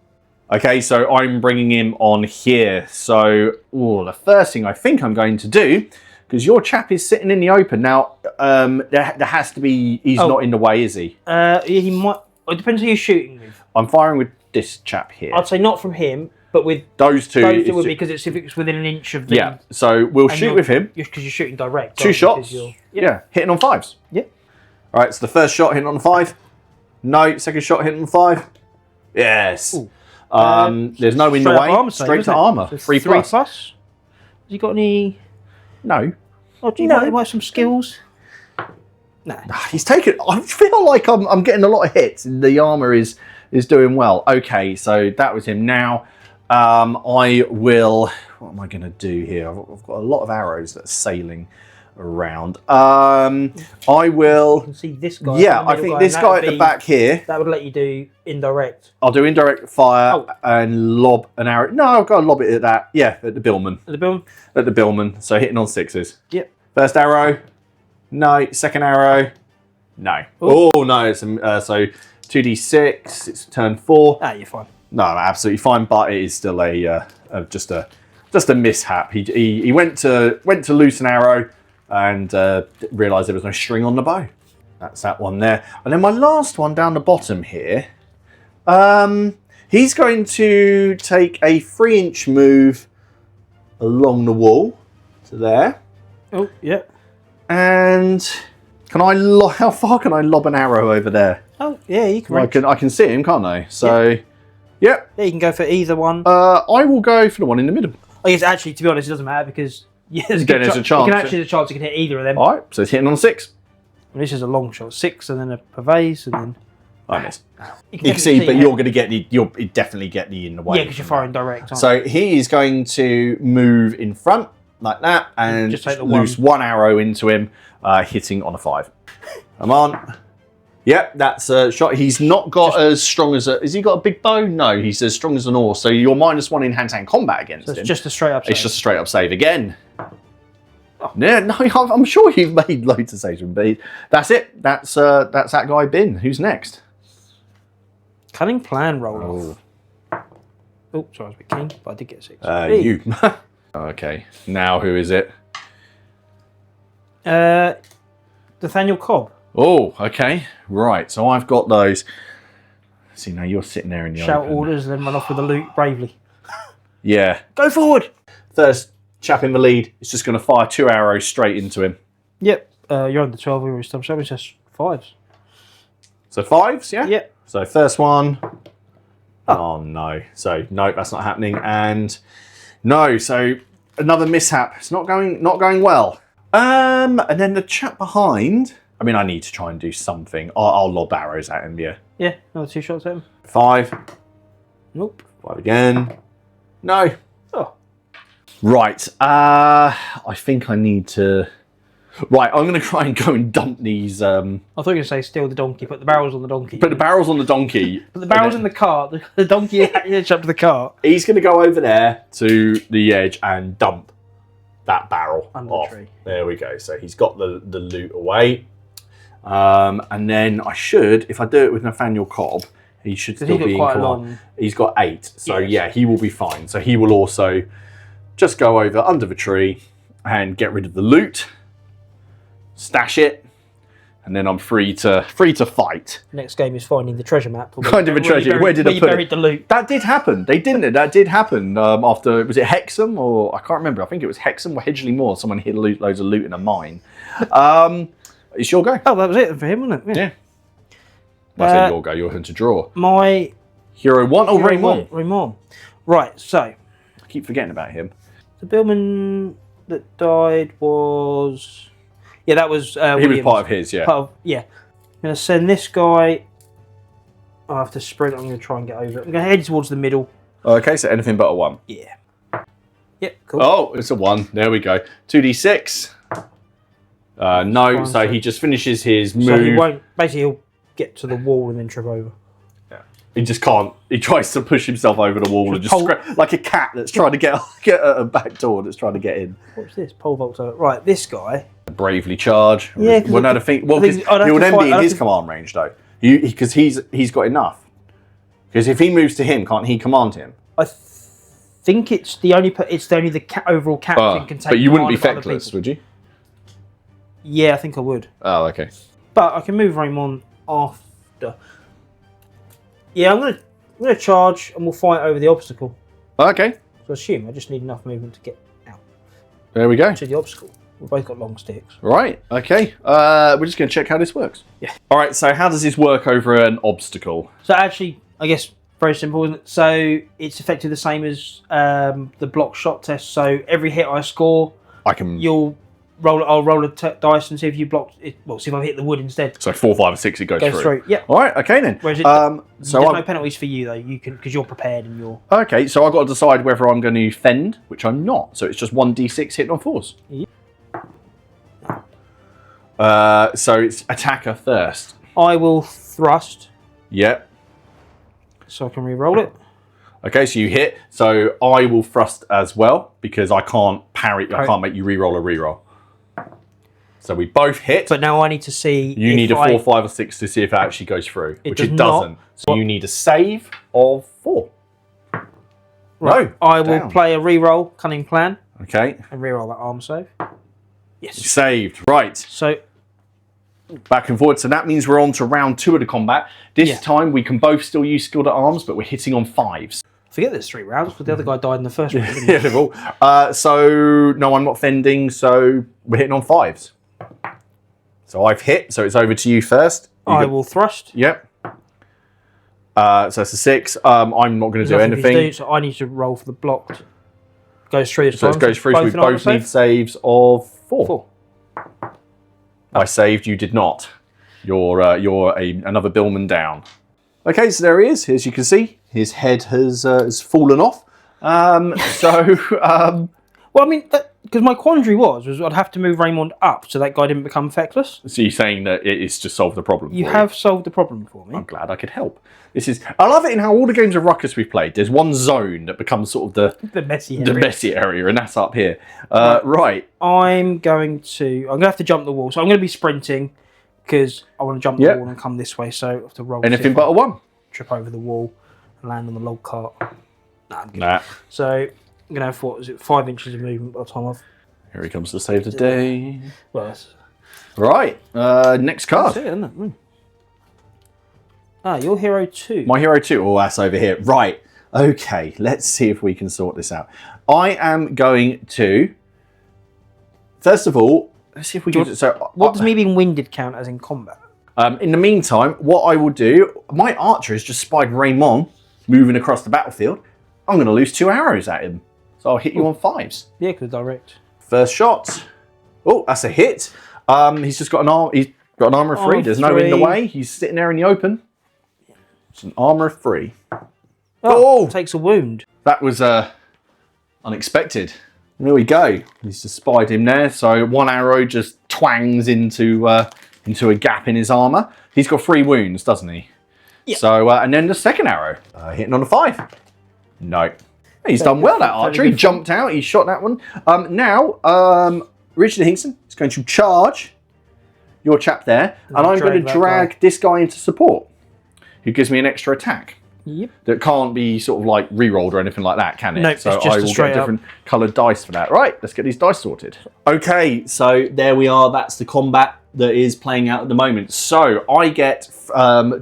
Okay, so I'm bringing him on here. So the first thing I think I'm going to do, because your chap is sitting in the open now. There has to be. He's not in the way, is he? He might. It depends who you're shooting with. I'm firing with this chap here. I'd say not from him. But with those two would be because if it's within an inch of them. Yeah, so we'll shoot with him. Because you're shooting direct. 2 shots. Yeah, hitting on 5s. Yeah. All right, so the first shot hitting on 5. No, second shot hitting on 5. Yes. There's no in the way. Straight to armour. So 3 plus. Has he got any? No. Oh, do you know he might have some skills? No. He's taken. I feel like I'm getting a lot of hits. The armour is doing well. Okay, so that was him. Now. I will. What am I going to do here? I've got a lot of arrows that are sailing around. I will. You can see this guy. Yeah, I think this guy at the back here. That would let you do indirect. I'll do indirect fire and lob an arrow. No, I've got to lob it at that. Yeah, at the billman. At the billman. At the billman. So hitting on 6s. Yep. First arrow. No. Second arrow. No. Ooh. Oh no. It's so 2d6. It's turn 4. You're fine. No, absolutely fine, but it is still just a mishap. He went to loose an arrow and realised there was no string on the bow. That's that one there. And then my last one down the bottom here. He's going to take a 3-inch move along the wall to there. Oh, yeah. And how far can I lob an arrow over there? Oh, yeah, you can. I can see him, can't I? So. Yeah. Yep. Yeah, you can go for either one. I will go for the one in the middle. I guess actually, to be honest, it doesn't matter because there's a chance. there's a chance you can hit either of them. All right, so it's hitting on 6. And this is a long shot, 6, and then a purveyance, and then I missed. You You can see, but you're going to get the. You'll definitely get the in the way. Yeah, because you're firing direct. So he is going to move in front like that and just take the loose one arrow into him, hitting on a 5. Come on. Yep, that's a shot. He's not got as strong as a... Has he got a big bow? No, he's as strong as an oar. So you're -1 in hand-to-hand combat against him. It's just a straight-up save. It's just a straight-up save again. Oh. Yeah, no, I'm sure you've made loads of saves from me. That's it. That's that guy Bin. Who's next? Cunning plan roll off. Oh, sorry, I was a bit keen, but I did get 6. You. Okay, now who is it? Nathaniel Cobb. Oh, okay. Right, so I've got those. See, now you're sitting there in the Shout open. orders and then run off with the loot bravely. Yeah. Go forward! First chap in the lead is just going to fire 2 arrows straight into him. Yep. You're under 12. We already established that. It's just 5s. So 5s, yeah? Yep. So first one. Oh, no. So, no, that's not happening. And no, so another mishap. It's not going well. And then the chap behind... I mean, I need to try and do something. I'll lob arrows at him, yeah. Yeah, another 2 shots at him. 5. Nope. 5 again. No. Oh. Right. I think I need to... Right, I'm going to try and go and dump these... I thought you were going to say steal the donkey, put the barrels on the donkey. Put the barrels on the donkey. Put the barrels in the cart, the donkey hitch up to the cart. He's going to go over there to the edge and dump that barrel Under off. the tree. There we go. So he's got the loot away. And then I should, if I do it with Nathaniel Cobb, he should still be in command. He's got 8, so yeah, he will be fine. So he will also just go over under the tree and get rid of the loot, stash it, and then I'm free to fight. Next game is finding the treasure map. Kind of a treasure. Where did I put buried it? the loot? That did happen. They didn't it? That did happen after, was it Hexham or I can't remember. I think it was Hexham or Hedgley Moor. Someone hid loads of loot in a mine. It's your go. Oh, that was it for him, wasn't it? Yeah. Well, I said your go. You're going to draw. My Hero 1 or Raymond? Raymond. Right, so I keep forgetting about him. the billman that died was... Yeah, that was He Williams. was part of his, yeah. I'm going to send this guy... I have to sprint. I'm going to try and get over it. I'm going to head towards the middle. Okay, so anything but a 1. Yeah. Yep, cool. Oh, it's a 1. There we go. 2d6. No, so he just finishes his move. So he won't... Basically, he'll get to the wall and then trip over. He just can't. He tries to push himself over the wall and just like a cat that's trying to get at a back door that's trying to get in. What's this? Pole vault over. Right, this guy. Bravely charge. Yeah, well, no, he would then be in his command range though. Because he's got enough. Because if he moves to him, can't he command him? I think it's the only the overall captain can take. But you wouldn't be command of other feckless, people. would you? Yeah, I think I would. Oh, okay. But I can move Raymond after. Yeah, I'm gonna charge and we'll fight over the obstacle. Okay. So I assume I just need enough movement to get out There we go. to the obstacle. We've both got long sticks. Right. Okay. We're just going to check how this works. Yeah. All right. So how does this work over an obstacle? So actually, I guess very simple, isn't it? So it's effectively the same as the block shot test. So every hit I score, I can. I'll roll a dice and see if you blocked it. Well, see if I've hit the wood instead. So 4, 5, or 6, it goes through. Yeah. All right. Okay then. Whereas so there's no penalties for you though. You can because you're prepared and you're. Okay. So I've got to decide whether I'm going to fend, which I'm not. So it's just 1d6 hitting on 4s. Yeah. So it's attacker first. I will thrust. Yep. So I can re-roll it. Okay, so you hit. So I will thrust as well because I can't parry. I can't make you re-roll a re-roll. So we both hit. But now I need to see. You need a 4, 5, or 6 to see if it actually goes through, which it doesn't. So you need a save of 4. Right. No. I will play a re-roll, cunning plan, Okay. and re-roll that arm save. Yes. Saved. Right. So Back and forward. So that means we're on to round 2 of the combat. This time we can both still use skilled at arms, but we're hitting on 5s. forget there's 3 rounds because the other guy died in the first round. Didn't he? Yeah, they're all. So no, I'm not fending. So we're hitting on 5s. So I've hit. So it's over to you first. I will thrust. Yep. So it's a 6. I'm not going to do anything. So I need to roll for the blocked. Goes through this So time. it goes through. So we both need saves of 4. I saved. You did not. You're another billman down. Okay, so there he is. As you can see, his head has fallen off. Well, I mean, because my quandary was I'd have to move Raymond up so that guy didn't become feckless. So you're saying that it's just solved the problem You have solved the problem for me. I'm glad I could help. I love it in how all the games of Ruckus we've played, there's one zone that becomes sort of the messy area. And that's up here. Right. I'm going to have to jump the wall. So I'm going to be sprinting because I want to jump the wall and come this way. So I have to roll. Anything but a 1. Trip over the wall and land on the log cart. Nah, I'm good. Nah. So I'm going to have, 5 inches of movement by the time I've... Here he comes to save the day. Well, that's... Right. Next card. That's it, isn't it? Mm. Ah, your hero 2. My hero 2. Oh, that's over here. Right. Okay. Let's see if we can sort this out. I am going to... First of all, let's see if we can... What does me being winded count as in combat? In the meantime, what I will do... My archer has just spied Raymond moving across the battlefield. I'm going to lose 2 arrows at him. So I'll hit you on 5s. Yeah, because direct. First shot. Oh, that's a hit. He's just got an arm. He's got an armor of 3. There's no in the way. He's sitting there in the open. It's an armor of 3. Oh! Takes a wound. That was unexpected. There we go. He's just spied him there. So 1 arrow just twangs into a gap in his armor. He's got 3 wounds, doesn't he? Yeah. So and then the second arrow hitting on a 5. No. He's done well, that archer. He jumped out. He shot that one. Now, Richard Hingston is going to charge your chap there. And I'm going to drag this guy into support, who gives me an extra attack. Yep. That can't be sort of like re-rolled or anything like that, can it? No, so it's just I will get different coloured dice for that. Right, let's get these dice sorted. Okay, so there we are. That's the combat that is playing out at the moment. So I get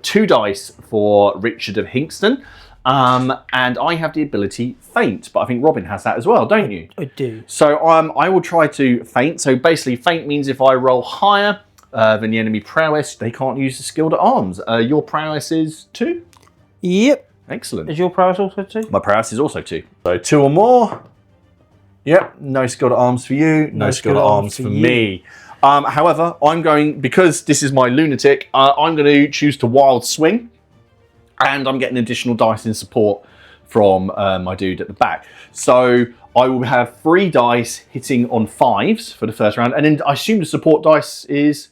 2 dice for Richard of Hingston. And I have the ability Feint, but I think Robin has that as well, don't you? I do. So I will try to Feint. So basically, Feint means if I roll higher than the enemy prowess, they can't use the skilled at arms. Your prowess is 2? Yep. Excellent. Is your prowess also 2? My prowess is also 2. So 2 or more. Yep, no skilled at arms for you, no skilled at arms for me. However, I'm going, because this is my lunatic, I'm going to choose to wild swing. And I'm getting additional dice in support from my dude at the back. So I will have 3 dice hitting on 5s for the first round. And then I assume the support dice is...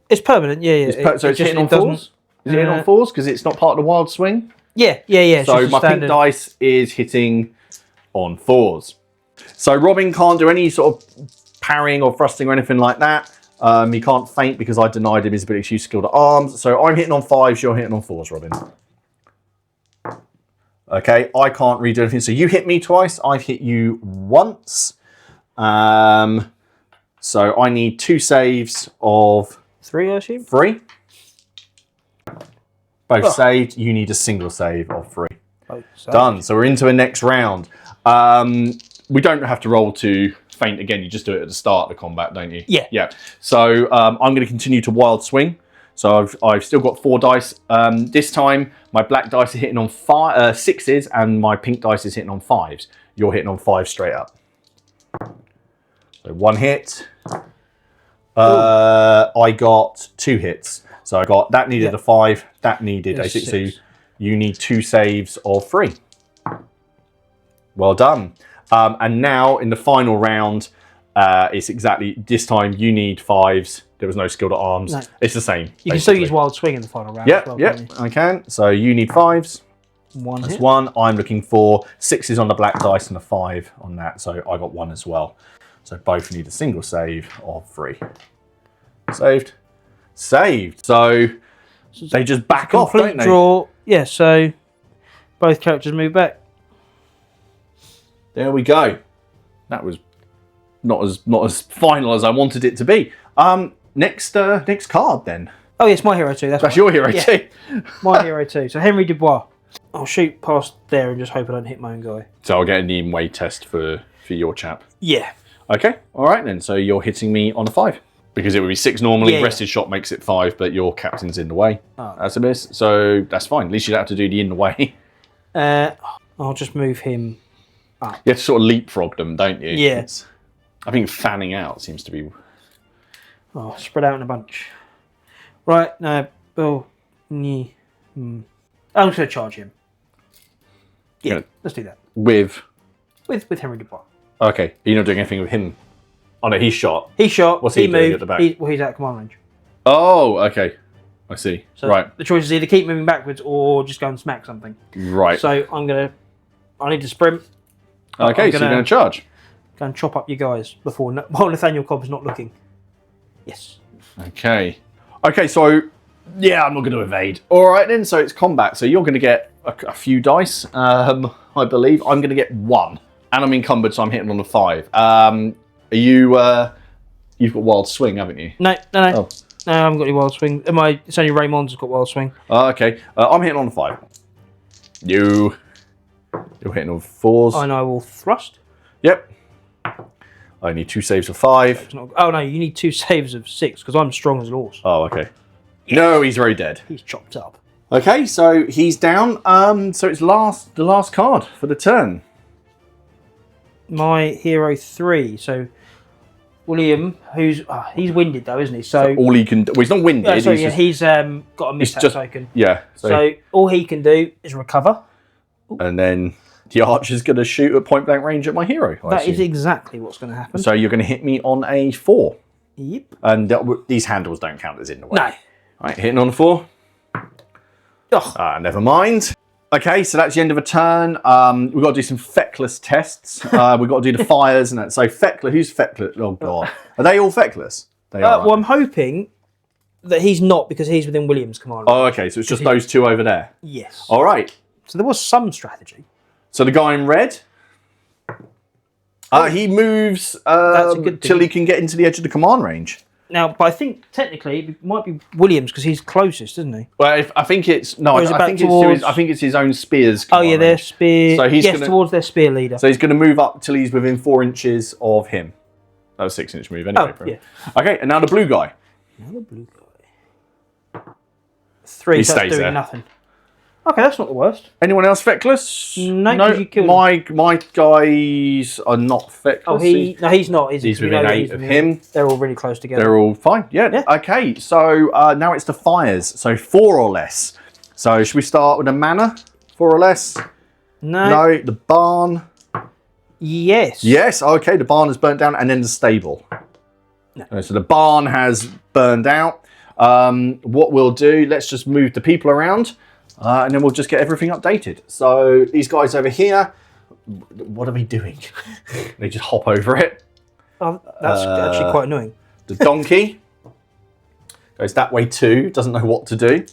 It's permanent, yeah. So it's hitting on 4s? Is it hitting on 4s? Because it's not part of the wild swing? Yeah. So my pink dice is hitting on 4s. So Robin can't do any sort of parrying or thrusting or anything like that. He can't feint because I denied him his ability to use skilled at arms. So I'm hitting on 5s, you're hitting on 4s, Robin. Okay, I can't redo anything. So you hit me twice, I've hit you once. So I need 2 saves of 3, I assume? 3. Both saved. You need a single save of 3. Done. So we're into the next round. We don't have to roll to feint again. You just do it at the start of the combat, don't you? Yeah. Yeah. So I'm going to continue to wild swing. So I've still got 4 dice. This time, my black dice are hitting on 6s, and my pink dice is hitting on 5s. You're hitting on 5 straight up. So 1 hit. I got 2 hits. So I got that needed a 5, that needed a 6. So you need 2 saves of 3. Well done. And now in the final round, it's exactly this time. You need 5s. There was no skilled at arms. No. It's the same. You can still use wild swing in the final round. Yeah, I can. So you need 5s. 1 That's hit. 1. I'm looking for 6s on the black dice and a 5 on that. So I got 1 as well. So both need a single save of 3. Saved. Saved. So they just back off, don't they? Draw. Yeah. So both characters move back. There we go. That was not as final as I wanted it to be. Next card then. Oh yes, my hero too. That's your hero too. My hero too. So Henry Dubois. I'll shoot past there and just hope I don't hit my own guy. So I'll get an even way test for your chap. Yeah. Okay. All right then. So you're hitting me on a 5 because it would be 6 normally. Rested shot makes it 5, but your captain's in the way. Oh. That's a miss. So that's fine. At least you don't have to do the in the way. I'll just move him up. You have to sort of leapfrog them, don't you? Yeah. I think fanning out seems to be... Oh, spread out in a bunch. Right, no. Oh, I'm just going to charge him. Yeah, let's do that. With Henry Dubois. Okay, you're not doing anything with him. Oh no, he's shot. He shot. What's he doing moved, at the back? He's out of command range. Oh, okay. I see. So right. the choice is either keep moving backwards or just go and smack something. Right. So I need to sprint. Okay, so you're going to charge. Go and chop up your guys while Nathaniel Cobb's not looking. Yes. Okay. Okay, so yeah, I'm not going to evade. All right then. So it's combat. So you're going to get a few dice. I believe I'm going to get 1, and I'm encumbered, so I'm hitting on a 5. Are you? You've got wild swing, haven't you? No. Oh. No, I haven't got any wild swing. It's only Raymond's got wild swing. Okay. I'm hitting on a 5. You're hitting on 4s. And I will thrust. Yep. I need 2 saves of 5. Oh no, you need 2 saves of 6 because I'm strong as a horse. Oh, okay. Yes. No, he's very dead. He's chopped up. Okay, so he's down. So it's the last card for the turn. My hero 3. So William, he's winded though, isn't he? So all he can do. Well, he's not winded. He's got a mishap token. Yeah. So all he can do is recover. And then the archer's going to shoot at point blank range at my hero. That is exactly what's going to happen. So you're going to hit me on a 4. Yep. And these handles don't count as in the way. No. Right, hitting on a 4. Never mind. Okay, so that's the end of a turn. We've got to do some feckless tests. We've got to do the fires and that. So feckler, who's feckless? Oh god, are they all feckless? They are. Well, I'm hoping that he's not because he's within William's command. Oh, okay. So it's just those 2 over there. Yes. All right. So there was some strategy. So the guy in red, he moves till he can get into the edge of the command range. Now, but I think technically it might be Williams because he's closest, isn't he? Well, I think it's no. I think it's his own spears. Oh yeah, their spear. So he's towards their spear leader. So he's going to move up till he's within 4 inches of him. That was a 6-inch move anyway. Yeah. Okay, and now the blue guy. Now the blue guy. 3. So that's doing nothing. Okay, that's not the worst. Anyone else feckless? No, you killed him. My guys are not feckless. Oh, he's not. He's within 8 of him. They're all really close together. They're all fine. Yeah. Okay, so now it's the fires. So 4 or less. So should we start with the manor? 4 or less? No. The barn? Yes. Yes. Okay, the barn has burnt down, and then the stable. No. So the barn has burned out. What we'll do? Let's just move the people around. And then we'll just get everything updated. So these guys over here, what are they doing? They just hop over it. Oh, that's actually quite annoying. The donkey goes that way too, doesn't know what to do.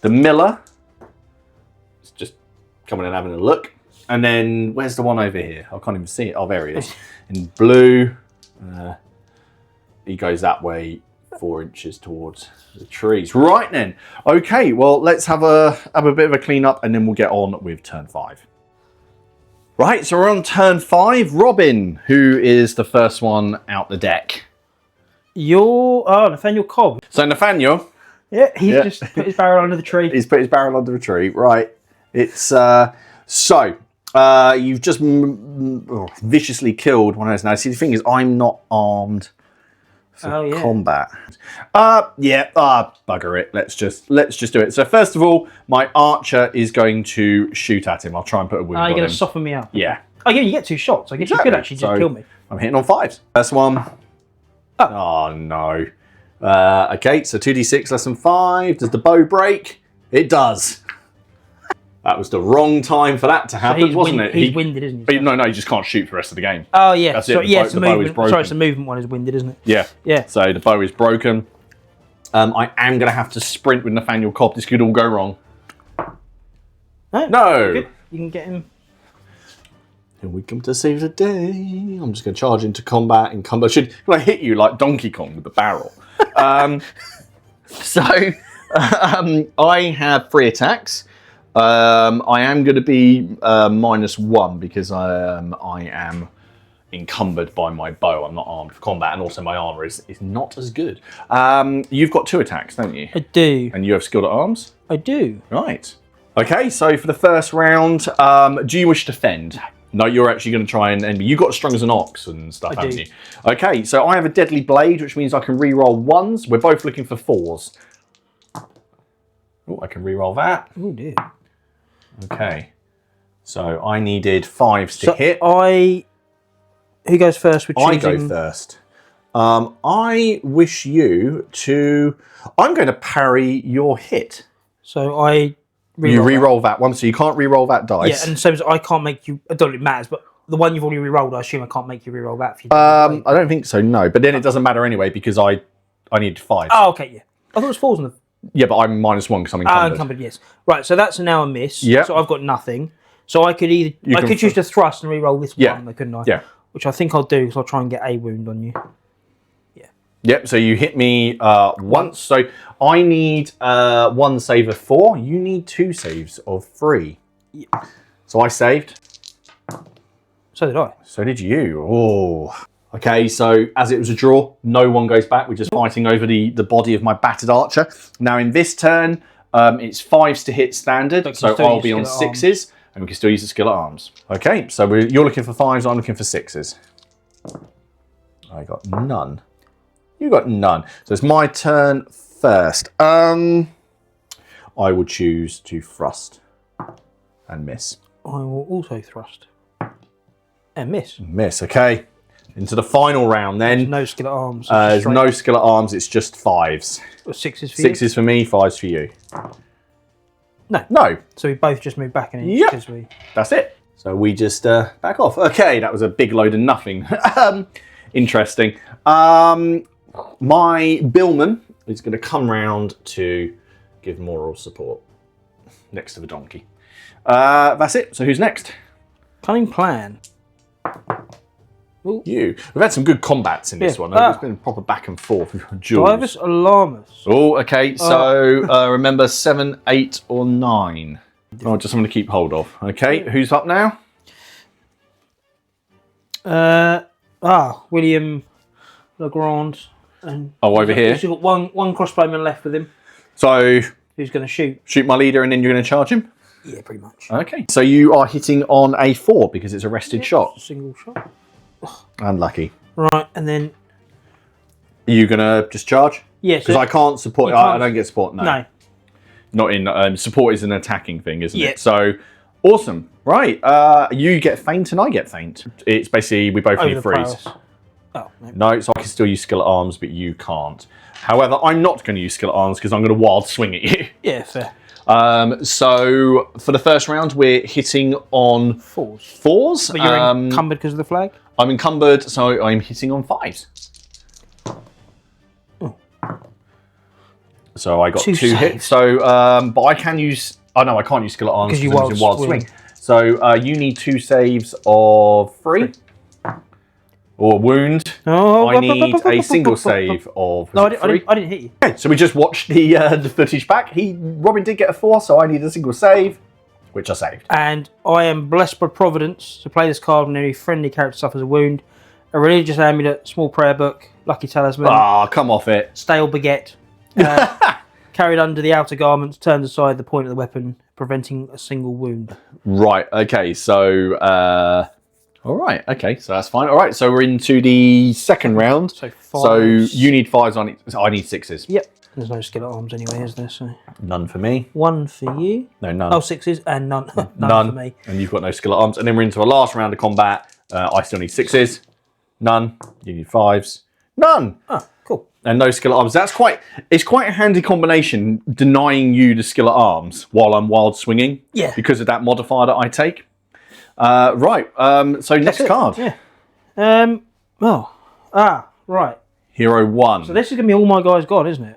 The miller is just coming and having a look. And then where's the one over here? I can't even see it. Oh, there he is. In blue, he goes that way. 4 inches towards the trees. Right then. Okay, well, let's have a bit of a clean up and then we'll get on with turn 5. Right, so we're on turn 5. Robin, who is the first one out the deck? Nathaniel Cobb. So Nathaniel. Yeah, he's just put his barrel under the tree. He's put his barrel under the tree. Right. It's you've just viciously killed one of those. Now, see, the thing is, I'm not armed. Combat. Bugger it. Let's just do it. So first of all, my archer is going to shoot at him. I'll try and put a wound on him. You're going to soften me up. Yeah. Oh yeah, you get 2 shots. I guess you could actually just kill me. I'm hitting on 5s. First one. Oh no. Okay, so 2d6 less than 5. Does the bow break? It does. That was the wrong time for that to happen, wasn't it? He's winded, isn't he? No, he just can't shoot for the rest of the game. Oh, yeah. That's it. The bow is broken. Sorry, it's the movement one is winded, isn't it? Yeah. Yeah. So the bow is broken. I am going to have to sprint with Nathaniel Cobb. This could all go wrong. No. Good. You can get him. Here we come to save the day. I'm just going to charge into combat and combat. Should I hit you like Donkey Kong with the barrel? I have 3 attacks. I am going to be -1 because I am encumbered by my bow. I'm not armed for combat, and also my armor is not as good. You've got 2 attacks, don't you? I do. And you have skilled at arms? I do. Right. Okay, so for the first round, do you wish to fend? No, you're actually going to try and end me. You got strong as an ox and stuff, haven't you? Okay, so I have a deadly blade, which means I can re-roll 1s. We're both looking for 4s. Oh, I can re-roll that. Oh dear. Okay. So I needed 5s to hit. Who goes first with choosing? I go first. I wish you to... I'm going to parry your hit. So I You re-roll that one, so you can't re-roll that dice. Yeah, and so I can't make you... I don't know if it matters, but the one you've already re-rolled, I assume I can't make you re-roll that for you. I don't think so, no. But then it doesn't matter anyway, because I need 5. Oh, okay, yeah. I thought it was 4s on the... Yeah, but I'm -1 because I'm encumbered. encumbered, yes. Right, so that's now a miss. Yep. So I've got nothing. So I could either... I could choose to thrust and re-roll this one, couldn't I? Yeah. Which I think I'll do, because I'll try and get a wound on you. Yep, so you hit me once. So I need 1 save of 4. You need 2 saves of 3. Yep. So I saved. So did I. So did you. Oh. Okay, so as it was a draw, no one goes back. We're just fighting over the body of my battered archer. Now in this turn, it's 5s to hit standard. So I'll be on 6s. And we can still use the skill at arms. Okay, so you're looking for 5s, I'm looking for 6s. I got none. You got none. So it's my turn first. I will choose to thrust and miss. I will also thrust. And miss. Miss, okay. Into the final round then. There's no skill at arms. There's no skill at arms, it's just 5s. 6s for you? 6s for me, 5s for you. No. No. So we both just moved back in. Yep. That's it. So we just back off. Okay, that was a big load of nothing. Interesting. My billman is going to come round to give moral support next to the donkey. That's it. So who's next? Cunning plan. Ooh. You. We've had some good combats in this one. It's been proper back and forth. Divus Alarmus. Oh, okay. So remember 7, 8, or 9. Oh, just something to keep hold of. Okay, who's up now? William Legrand. And over here. He's got one crossbowman left with him. So who's going to shoot? Shoot my leader, and then you're going to charge him. Yeah, pretty much. Okay. So you are hitting on a 4 because it's a rested shot. A single shot. Unlucky. Right, and then... Are you going to just charge? Yeah. Because I can't support... I don't get support, no. No. Not in... support is an attacking thing, isn't Yeah. it? So, awesome. Right. You get feint and I get feint. It's basically... We both need freeze. Oh, no. No, so I can still use skill at arms, but you can't. However, I'm not going to use skill at arms because I'm going to wild swing at you. Yeah, fair. So, for the first round, we're hitting on... 4s. But you're encumbered because of the flag? I'm encumbered, so I'm hitting on 5s. Oh. So I got 2 saves. hits. So, but I can use... Oh, no, I can't use skill at arms because you I'm using wild swing. swing. So, you need 2 saves of 3. Or wound. Oh, I need a single save of... No, I didn't hit you. Okay, so we just watched the footage back. Robin did get a 4, so I need a single save, which I saved. And I am blessed by Providence to play this card when any friendly character suffers a wound. A religious amulet, small prayer book, lucky talisman. Ah, come off it. Stale baguette. Carried under the outer garments, turned aside the point of the weapon, preventing a single wound. Right, okay, so... all right, okay, so that's fine. All right, so we're into the second round. So 5s. So you need 5s, I need 6s. Yep. There's no skill at arms anyway, is there? So None for me. 1 for you. No, none. Oh, 6s and none. none for me. And you've got no skill at arms. And then we're into a last round of combat. I still need 6s. None. You need 5s. None. Oh, cool. And no skill at arms. It's quite a handy combination, denying you the skill at arms while I'm wild swinging. Yeah. Because of that modifier that I take. Right. So next card. Yeah. Right. Hero 1. So this is going to be all my guys gone, isn't it?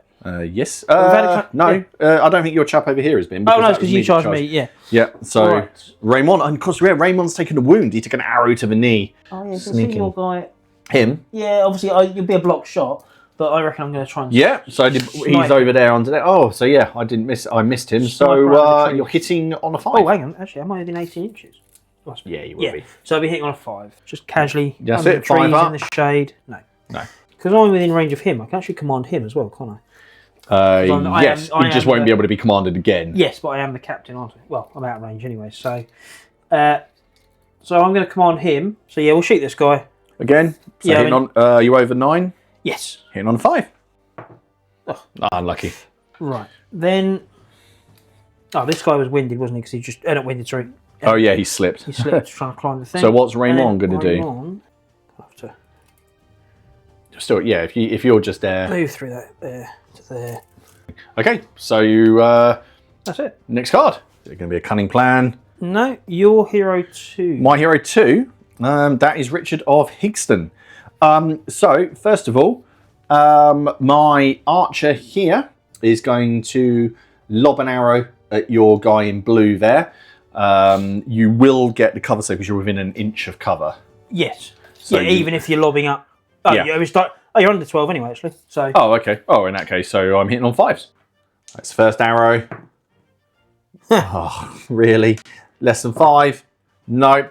Yes. No. I don't think your chap over here has been. Oh, no, it's because you charged me, yeah. Yeah, so Right. Raymond, and of course, Raymond's taken a wound. He took an arrow to the knee. Oh, yeah, so Sneaking. your guy... Him? Yeah, obviously, you'll be a block shot, but I reckon I'm going to try and... Yeah, so he's over there under there. Oh, so yeah, I missed him. Sniper around the So tree. you're hitting on a 5. Oh, hang on. Actually, I might have been 18 inches. Yeah, you will Yeah, be. so I'll be hitting on a 5. Just casually. That's under it, the trees, 5 up. in the shade. No. No. Because I'm within range of him. I can actually command him as well, can't I? Yes, he just won't be able to be commanded again. Yes, but I am the captain, aren't I? Well, I'm out of range anyway, so... so I'm going to command him. So yeah, we'll shoot this guy. Again? So Yeah, hitting on, you over 9? Yes. Hitting on 5. Oh. Unlucky. Right. Then Oh, this guy was winded, wasn't he? Because he just not winded. Sorry. Oh yeah, he slipped. He slipped trying to climb the thing. So what's Raymond going to do? Raymond, have to Still, yeah. If you're just there, move through that there to there. Okay, so you. That's it. Next card. Is it going to be a cunning plan? No, your hero 2. My hero 2. That is Richard of Higston. So first of all, my archer here is going to lob an arrow at your guy in blue there. You will get the cover save because you're within an inch of cover. Yes. So yeah, even if you're lobbing up. Oh, Yeah. You're under 12 anyway, actually. So. Oh, okay. Oh, in that case, so I'm hitting on 5s. That's the first arrow. Oh, really? Less than 5? No.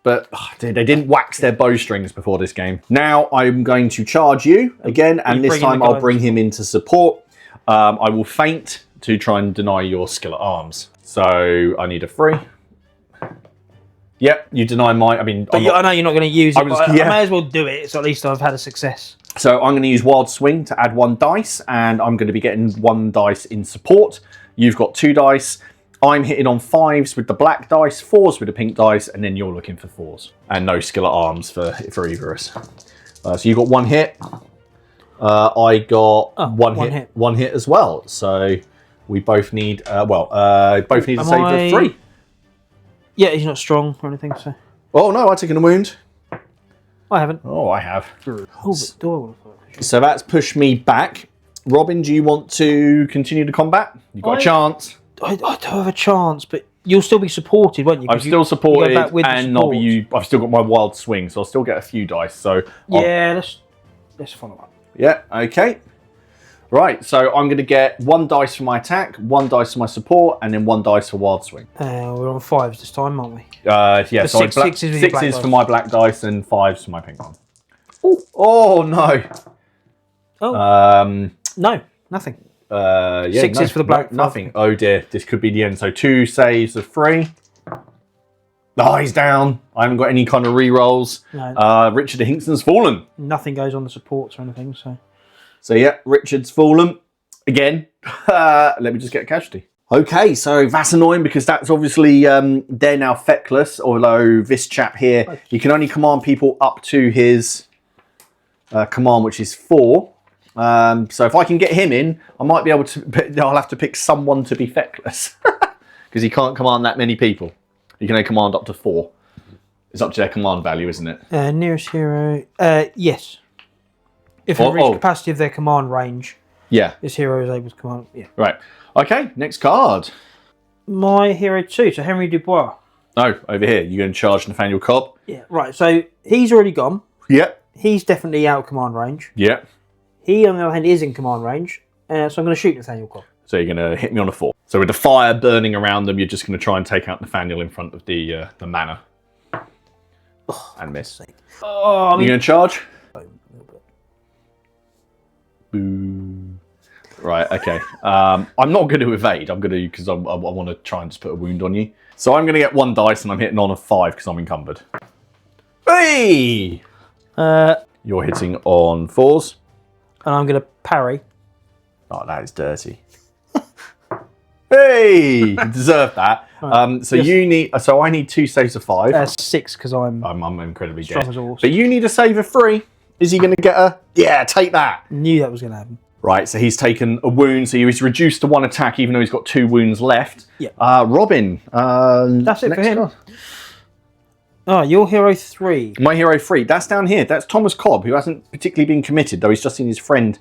But they didn't wax their bowstrings before this game. Now I'm going to charge you again, and this time I'll bring him into support. I will feint to try and deny your skill at arms. So I need a 3. Yep, you deny my. I mean, But I know you're not going to use it. I yeah. may as well do it, so at least I've had a success. So I'm going to use Wild Swing to add 1 dice, and I'm going to be getting 1 dice in support. You've got 2 dice. I'm hitting on 5s with the black dice, 4s with the pink dice, and then you're looking for 4s. And no skill at arms for either of us. So you got 1 hit. I got one hit as well. So we both need both need a save of 3. Yeah, he's not strong or anything, so. Oh no, I've taken a wound. I haven't. Oh, I have. Oh, So that's pushed me back. Robin, do you want to continue the combat? You've got a chance. I do have a chance, but you'll still be supported, won't you? I'm still supported, and I've still got my Wild Swing, so I'll still get a few dice. So yeah, let's follow up. Yeah, okay. Right, so I'm going to get 1 dice for my attack, 1 dice for my support, and then 1 dice for Wild Swing. We're on 5s this time, aren't we? Yeah, so sixes for my black dice and 5s for my pink one. Ooh. Oh, no. Oh. No, nothing. Yeah, 6s for the black. Nothing. Oh dear, this could be the end. So 2 saves of 3. Oh, he's down. I haven't got any kind of re-rolls. No. Richard of Higston's fallen. Nothing goes on the supports or anything, so. So yeah, Richard's fallen. Again. Let me just get a casualty. Okay, so that's annoying because that's obviously, they're now feckless, although this chap here, he can only command people up to his command, which is 4. So if I can get him in, I might be able to, I'll have to pick someone to be feckless. Because he can't command that many people. You can only command up to 4. It's up to their command value, isn't it? Nearest hero, yes. If they reach capacity of their command range, yeah, this hero is able to command. Yeah. Right. Okay. Next card. My hero 2, so Henry Dubois. Oh, over here. You're going to charge Nathaniel Cobb. Yeah. Right. So he's already gone. Yep. He's definitely out of command range. Yep. He, on the other hand, is in command range, so I'm going to shoot Nathaniel Cobb. So you're going to hit me on a 4. So with the fire burning around them, you're just going to try and take out Nathaniel in front of the manor. And miss. Oh, You're going to charge? Boo. Right, okay. I'm not going to evade. I'm going to, because I want to try and just put a wound on you. So I'm going to get 1 dice and I'm hitting on a 5 because I'm encumbered. Hey! You're hitting on 4s. And I'm going to parry. Oh, that is dirty. Hey! You deserve that. Right. So yes. You need. So I need 2 saves of 5. 6 because I'm incredibly strong dead. as a horse. But you need a save of 3. Is he going to get a? Yeah, take that. Knew that was going to happen. Right, so he's taken a wound, so he's reduced to 1 attack, even though he's got 2 wounds left. Yeah. Robin. That's it for him. Card. Oh, your hero 3. My hero 3. That's down here. That's Thomas Cobb, who hasn't particularly been committed, though he's just seen his friend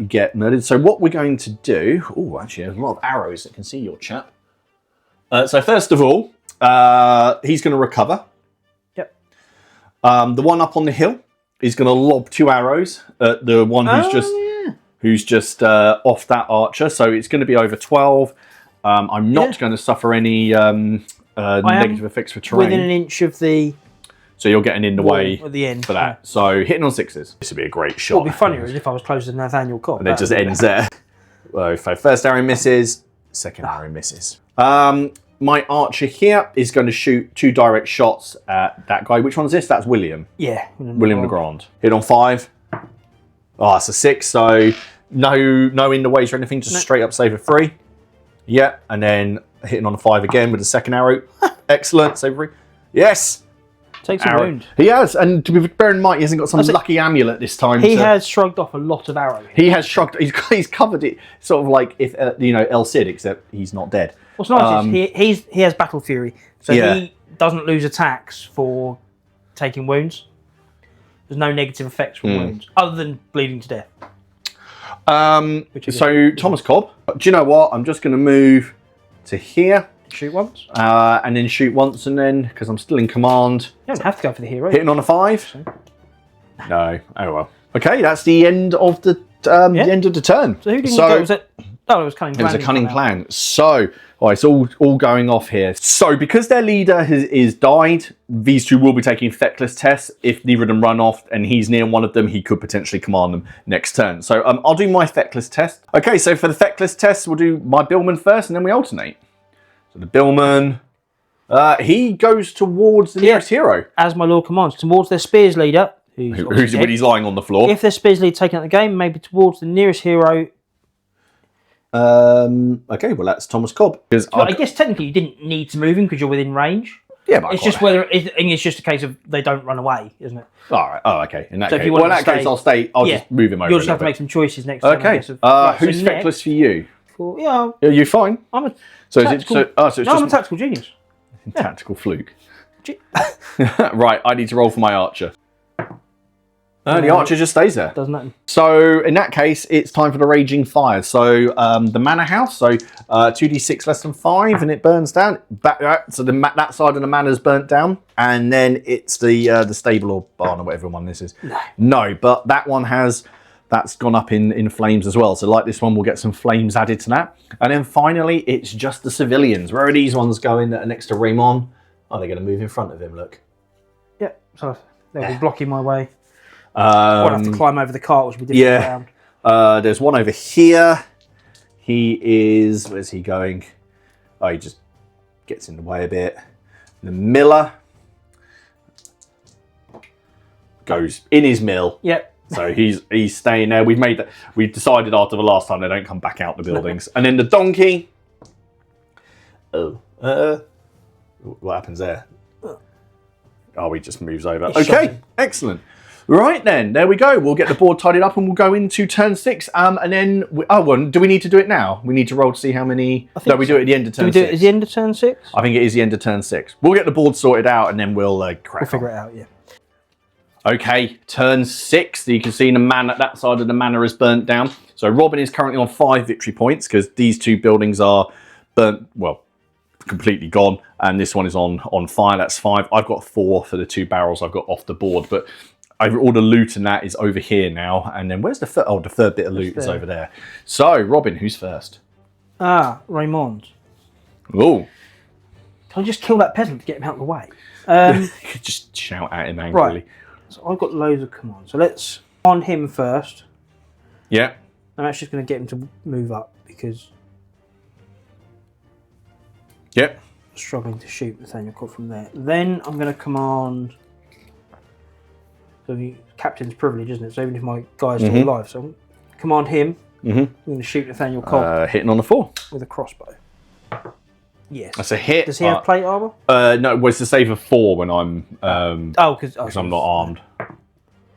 get murdered. So what we're going to do... Oh, actually, there's a lot of arrows that can see your chap. So first of all, he's going to recover. Yep. The one up on the hill is going to lob 2 arrows at the one who's just off that archer. So it's going to be over 12. I'm not going to suffer any negative effects for terrain. Within an inch of the... So you're getting in the way at the end for that. Yeah. So hitting on 6s. This would be a great shot. What would be funnier is if I was closer to Nathaniel Cobb. And it just ends there. So first arrow misses, second arrow misses. My archer here is going to shoot 2 direct shots at that guy. Which one's this? That's William. Yeah. William Legrand. Hit on 5. Oh, it's a 6. So no in the ways or anything. Just straight up save of 3. Yeah, and then hitting on a 5 again with the second arrow. Excellent. Save 3. Yes. Takes a wound. He has, and to be bear in mind, he hasn't got some lucky amulet this time. He has shrugged off a lot of arrows. He has shrugged. He's covered it, sort of like if El Cid, except he's not dead. What's nice is he has battle fury, so he doesn't lose attacks for taking wounds. There's no negative effects from wounds, other than bleeding to death. So Thomas Cobb. Do you know what? I'm just going to move to here. Shoot once. And then shoot once, and then, because I'm still in command. You don't have to go for the hero. Hitting on a 5? No. Oh well. Okay, that's the end of the end of the turn. So who didn't go? Was it? Oh, it was cunning plan. It was a cunning plan. So, it's all going off here. So, because their leader is died, these two will be taking feckless tests. If neither of them run off and he's near one of them, he could potentially command them next turn. So, I'll do my feckless test. Okay, so for the feckless test, we'll do my Billman first, and then we alternate. So the Billman, he goes towards the nearest hero. As my lord commands, towards their spears leader, who's when he's lying on the floor. If their spears leader taken out the game, maybe towards the nearest hero. Okay, well that's Thomas Cobb. I guess technically you didn't need to move him because you're within range. Yeah, but it's just it's just a case of they don't run away, isn't it? All right. Oh, okay. In that case, case, I'll stay. I'll just move him over. You'll just have to make some choices next time. Okay. Who's feckless for you? Yeah. Are you fine? I'm a So tactical, it's I'm a tactical genius. Tactical fluke. Right, I need to roll for my archer. The archer just stays there. Doesn't matter. So in that case, it's time for the raging fire. So the manor house, so 2d6 less than 5, and it burns down. So that side of the manor's burnt down, and then it's the stable or barn or whatever one this is. No, but that one that's gone up in flames as well. So like this one, we'll get some flames added to that. And then finally, it's just the civilians. Where are these ones going that are next to Raymond? Oh, they're going to move in front of him, look. Yeah, so they'll be blocking my way. I'll have to climb over the cart, which will be different around. There's one over here. He is... Where's he going? Oh, he just gets in the way a bit. The miller goes in his mill. Yep. So he's staying there. We've decided after the last time they don't come back out the buildings. And then the donkey. Oh, what happens there? Oh, he just moves over. It's okay, shocking. Excellent. Right then, there we go. We'll get the board tidied up and we'll go into turn 6. And then, do we need to do it now? We need to roll to see how many. No, we do it at the end of turn 6. Do we do it at the end of turn 6? I think it is the end of turn 6. We'll get the board sorted out and then we'll figure it out. Yeah. Okay, turn 6. So you can see that side of the manor is burnt down. So Robin is currently on 5 victory points because these two buildings are burnt, well, completely gone. And this one is on fire. That's 5. I've got 4 for the 2 barrels I've got off the board. But all the loot and that is over here now. And then where's the third? Oh, the third bit of loot is over there. So, Robin, who's first? Raymond. Oh. Can I just kill that peasant to get him out of the way? Just shout at him angrily. Right. So I've got loads of commands. So let's on him first. Yeah. I'm actually just going to get him to move up because... Yep. I'm struggling to shoot Nathaniel Cobb from there. Then I'm going to command... So the captain's privilege, isn't it? So even if my guy's still alive, so I'll command him. I'm going to shoot Nathaniel Cobb. Hitting on the 4. With a crossbow. Yes. That's a hit. Does he have plate armor? No, well, it's a save of 4 when I'm... because I'm not armed.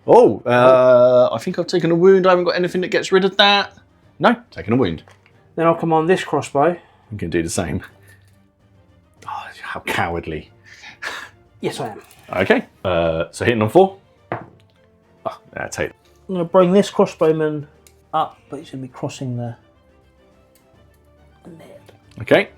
I think I've taken a wound. I haven't got anything that gets rid of that. No, taking a wound. Then I'll command this crossbow. You can do the same. Oh, how cowardly. Yes, I am. Okay. So hitting on 4. Take. I'm going to bring this crossbowman up, but he's going to be crossing the net. Okay.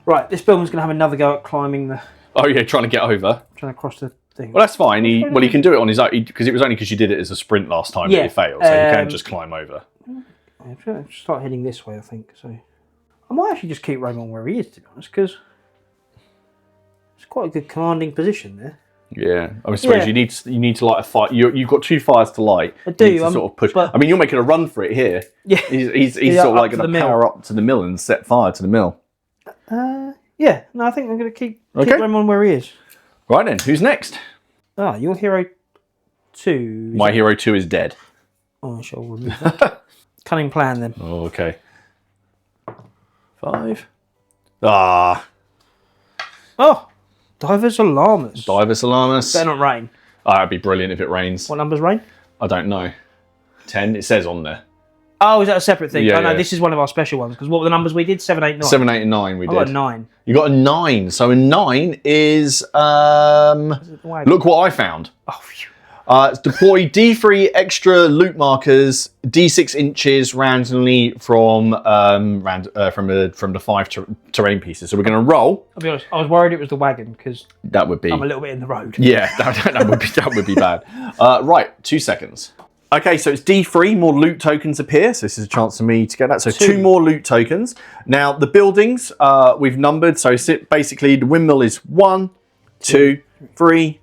Right, this billman's going to have another go at climbing the... Oh yeah, trying to get over. Trying to cross the thing. Well, that's fine. He can do it on his own, because it was only because you did it as a sprint last time that it failed, so you can just climb over. I'll start heading this way, I think. So I might actually just keep Raymond where he is, to be honest, because it's quite a good commanding position there. Yeah, I suppose you need to light a fire. You've got 2 fires to light. I do. You need to sort of push. I mean, you're making a run for it here. Yeah, he's sort of like going to power up to the mill and set fire to the mill. Yeah. No, I think I'm going to keep Raymond where he is. Right then, who's next? Your hero 2. My hero 2 is dead. Oh, I shall remove that. Cunning plan then. Oh, okay. 5. Ah, Oh, Divers Alarmus. Divers Alarmus. Better not rain. Oh, that'd be brilliant if it rains. What numbers rain? I don't know. 10, it says on there. Oh, is that a separate thing? Yeah, Oh, no, yeah. this is one of our special ones. Because what were the numbers we did? 7, 8, 9. 7, 8, and 9 we I did. got a 9. You got a 9. So a 9 is, look what I found. Oh, phew. Deploy D3 extra loot markers, D6 inches randomly from the 5 terrain pieces. So we're going to roll. I'll be honest, I was worried it was the wagon because That would be. I'm a little bit in the road. Yeah, that would be bad. Right, 2 seconds. Okay, so it's D3, more loot tokens appear. So this is a chance for me to get that. So 2 more loot tokens. Now the buildings we've numbered. So basically the windmill is 1, 2, 3,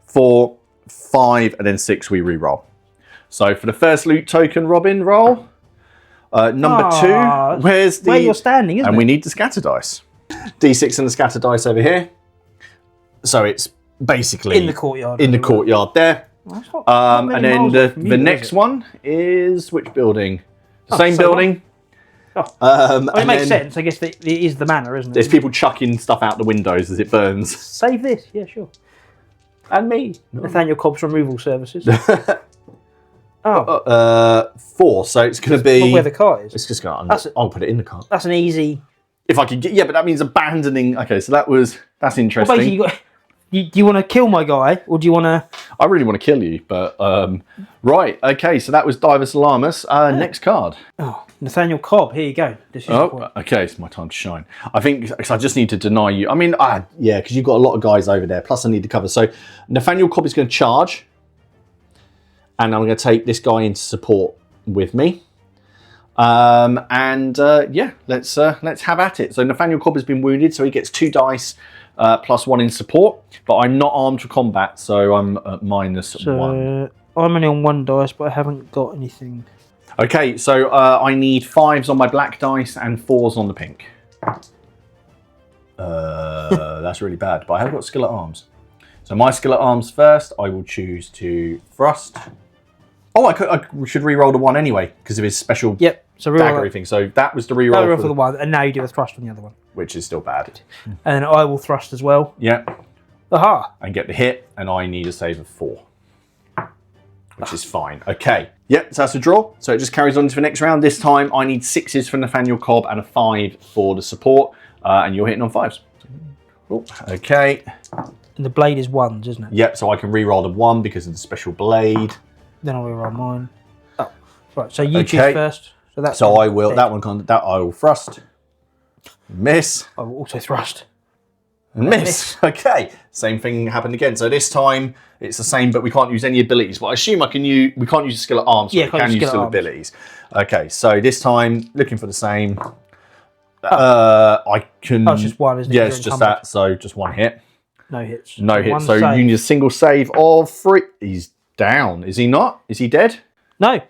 4, 5, and then 6 we re-roll. So for the first loot token, Robin, roll. Number 2, where's the... Where you're standing, isn't it? And we need the scatter dice. D6 and the scatter dice over here. So it's basically... In the courtyard. In the courtyard there. Well, that's not many And then miles away from you, the is next it? one is which building? Oh, Same same building. Oh. Well, It makes sense. I guess it is the manor, isn't it? There's people chucking stuff out the windows as it burns. Save this. Yeah, sure. And me. Nathaniel Cobb's removal services. Oh. 4. So it's going to be... Not where the car is. It's just going That's to... I'll put it in the car. That's an easy... If I could get... Yeah, but that means abandoning... Okay, so that's interesting. Well, basically, do you want to kill my guy, or do you want to... I really want to kill you, but... Right, okay, so that was Divers Alarmus. Next card. Oh, Nathaniel Cobb, here you go. This is the point. Okay, it's my time to shine. I think I just need to deny you. I mean, yeah, because you've got a lot of guys over there. Plus, I need to cover. So, Nathaniel Cobb is going to charge, and I'm going to take this guy into support with me. Yeah, let's have at it. So, Nathaniel Cobb has been wounded, so he gets 2 dice plus 1 in support. But I'm not armed for combat, so I'm at -1. I'm only on 1 dice, but I haven't got anything. Okay, so I need 5s on my black dice and 4s on the pink. That's really bad, but I have got skill at arms. So my skill at arms first, I will choose to thrust. Oh, I should re-roll the 1 anyway, because of his special So dagger thing. So that was the re-roll for the 1, and now you do a thrust on the other one. which is still bad. And then I will thrust as well. Yeah. Aha! And get the hit, and I need a save of 4. Which is fine. Okay. Yep, so that's a draw. So it just carries on to the next round. This time I need 6s for Nathaniel Cobb and a 5 for the support. And you're hitting on 5s. Oh, okay. And the blade is 1s, isn't it? Yep, so I can re-roll the 1 because of the special blade. Then I'll re-roll mine. Oh, right. So you choose first. So that's I will. That I will thrust. Miss. I will also thrust. Miss. Okay. Same thing happened again. So this time it's the same, but we can't use any abilities. But I assume we can't use a skill at arms. So Yeah, we can use skill abilities. Okay. So this time, looking for the same. I can. Oh, it's just 1, isn't it? Yeah, You're it's just encumbered. that. So just 1 hit. No hits. No hit. 1 So save. you need a single save of 3. He's down. Is he not? Is he dead? No.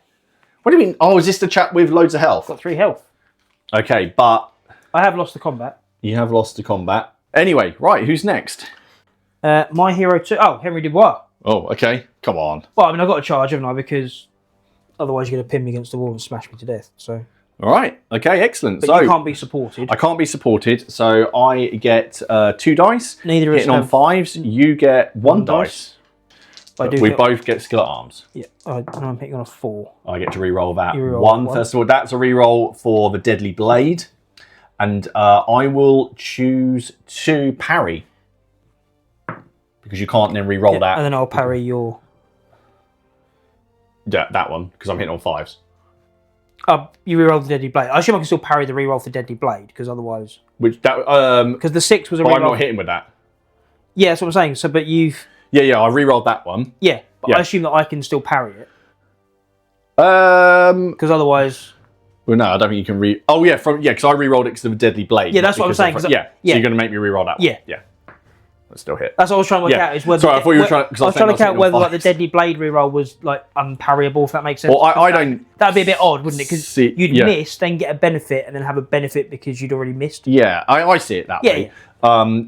What do you mean? Oh, is this the chap with loads of health? Got 3 health. Okay, but I have lost the combat. you have lost to combat. Anyway, right, who's next? My hero 2. Oh, Henry Dubois. Oh, okay. Come on. Well, I mean, I've got to charge, haven't I? Because otherwise you're going to pin me against the wall and smash me to death. So. All right. Okay, excellent. But So you can't be supported. I can't be supported, so I get 2 dice. Neither of us hitting on have 5s. You get 1 dice. I do We get- both get skill at arms. Yeah, I'm hitting on a 4. I get to re-roll that. You re-roll 1. one. First of all, that's a re-roll for the deadly blade, and I will choose to parry because you can't then re-roll that. And then I'll parry your... Yeah, that one because I'm hitting on 5s. You reroll the deadly blade. I assume I can still parry the reroll for deadly blade, because otherwise... Which that Because the 6 was a but reroll... I'm not hitting with that. Yeah, that's what I'm saying. So, but you've... Yeah, I re-rolled that one. Yeah, but Yeah. I assume that I can still parry it. Well, Because otherwise... no, I don't think you can re... Oh, yeah, because I re-rolled it because of a deadly blade. Yeah, that's what I'm saying, So 'cause you're yeah. going to make me re-roll that one. Yeah. Yeah. Let's still hit. That's what I was trying to work Yeah. out. Is whether Sorry, I thought you were trying... Because I was trying to count whether like the fives. deadly blade reroll was like unparryable, if that makes sense. Well, I don't... That'd be a bit odd, wouldn't it? Because See, you'd yeah. miss, then get a benefit, and then have a benefit because you'd already missed. Yeah, I see it that Yeah, way.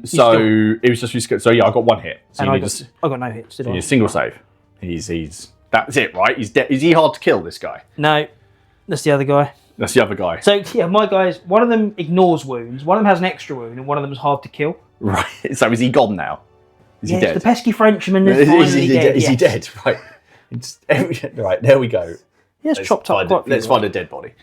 So it was just... So yeah, I got 1 hit. So And you I need got no hits, did you I? need a single save. He's... That's it, right? He's is he hard to kill, this guy? No. That's the other guy. That's the other guy. So yeah, my guys. One of them ignores wounds. One of them has an extra wound, and one of them is hard to kill. Right. So is he gone now? Is he dead? The pesky Frenchman is finally dead. Is he dead? Right. Right. There we go. Yes, chopped up quite. Let's find a dead body.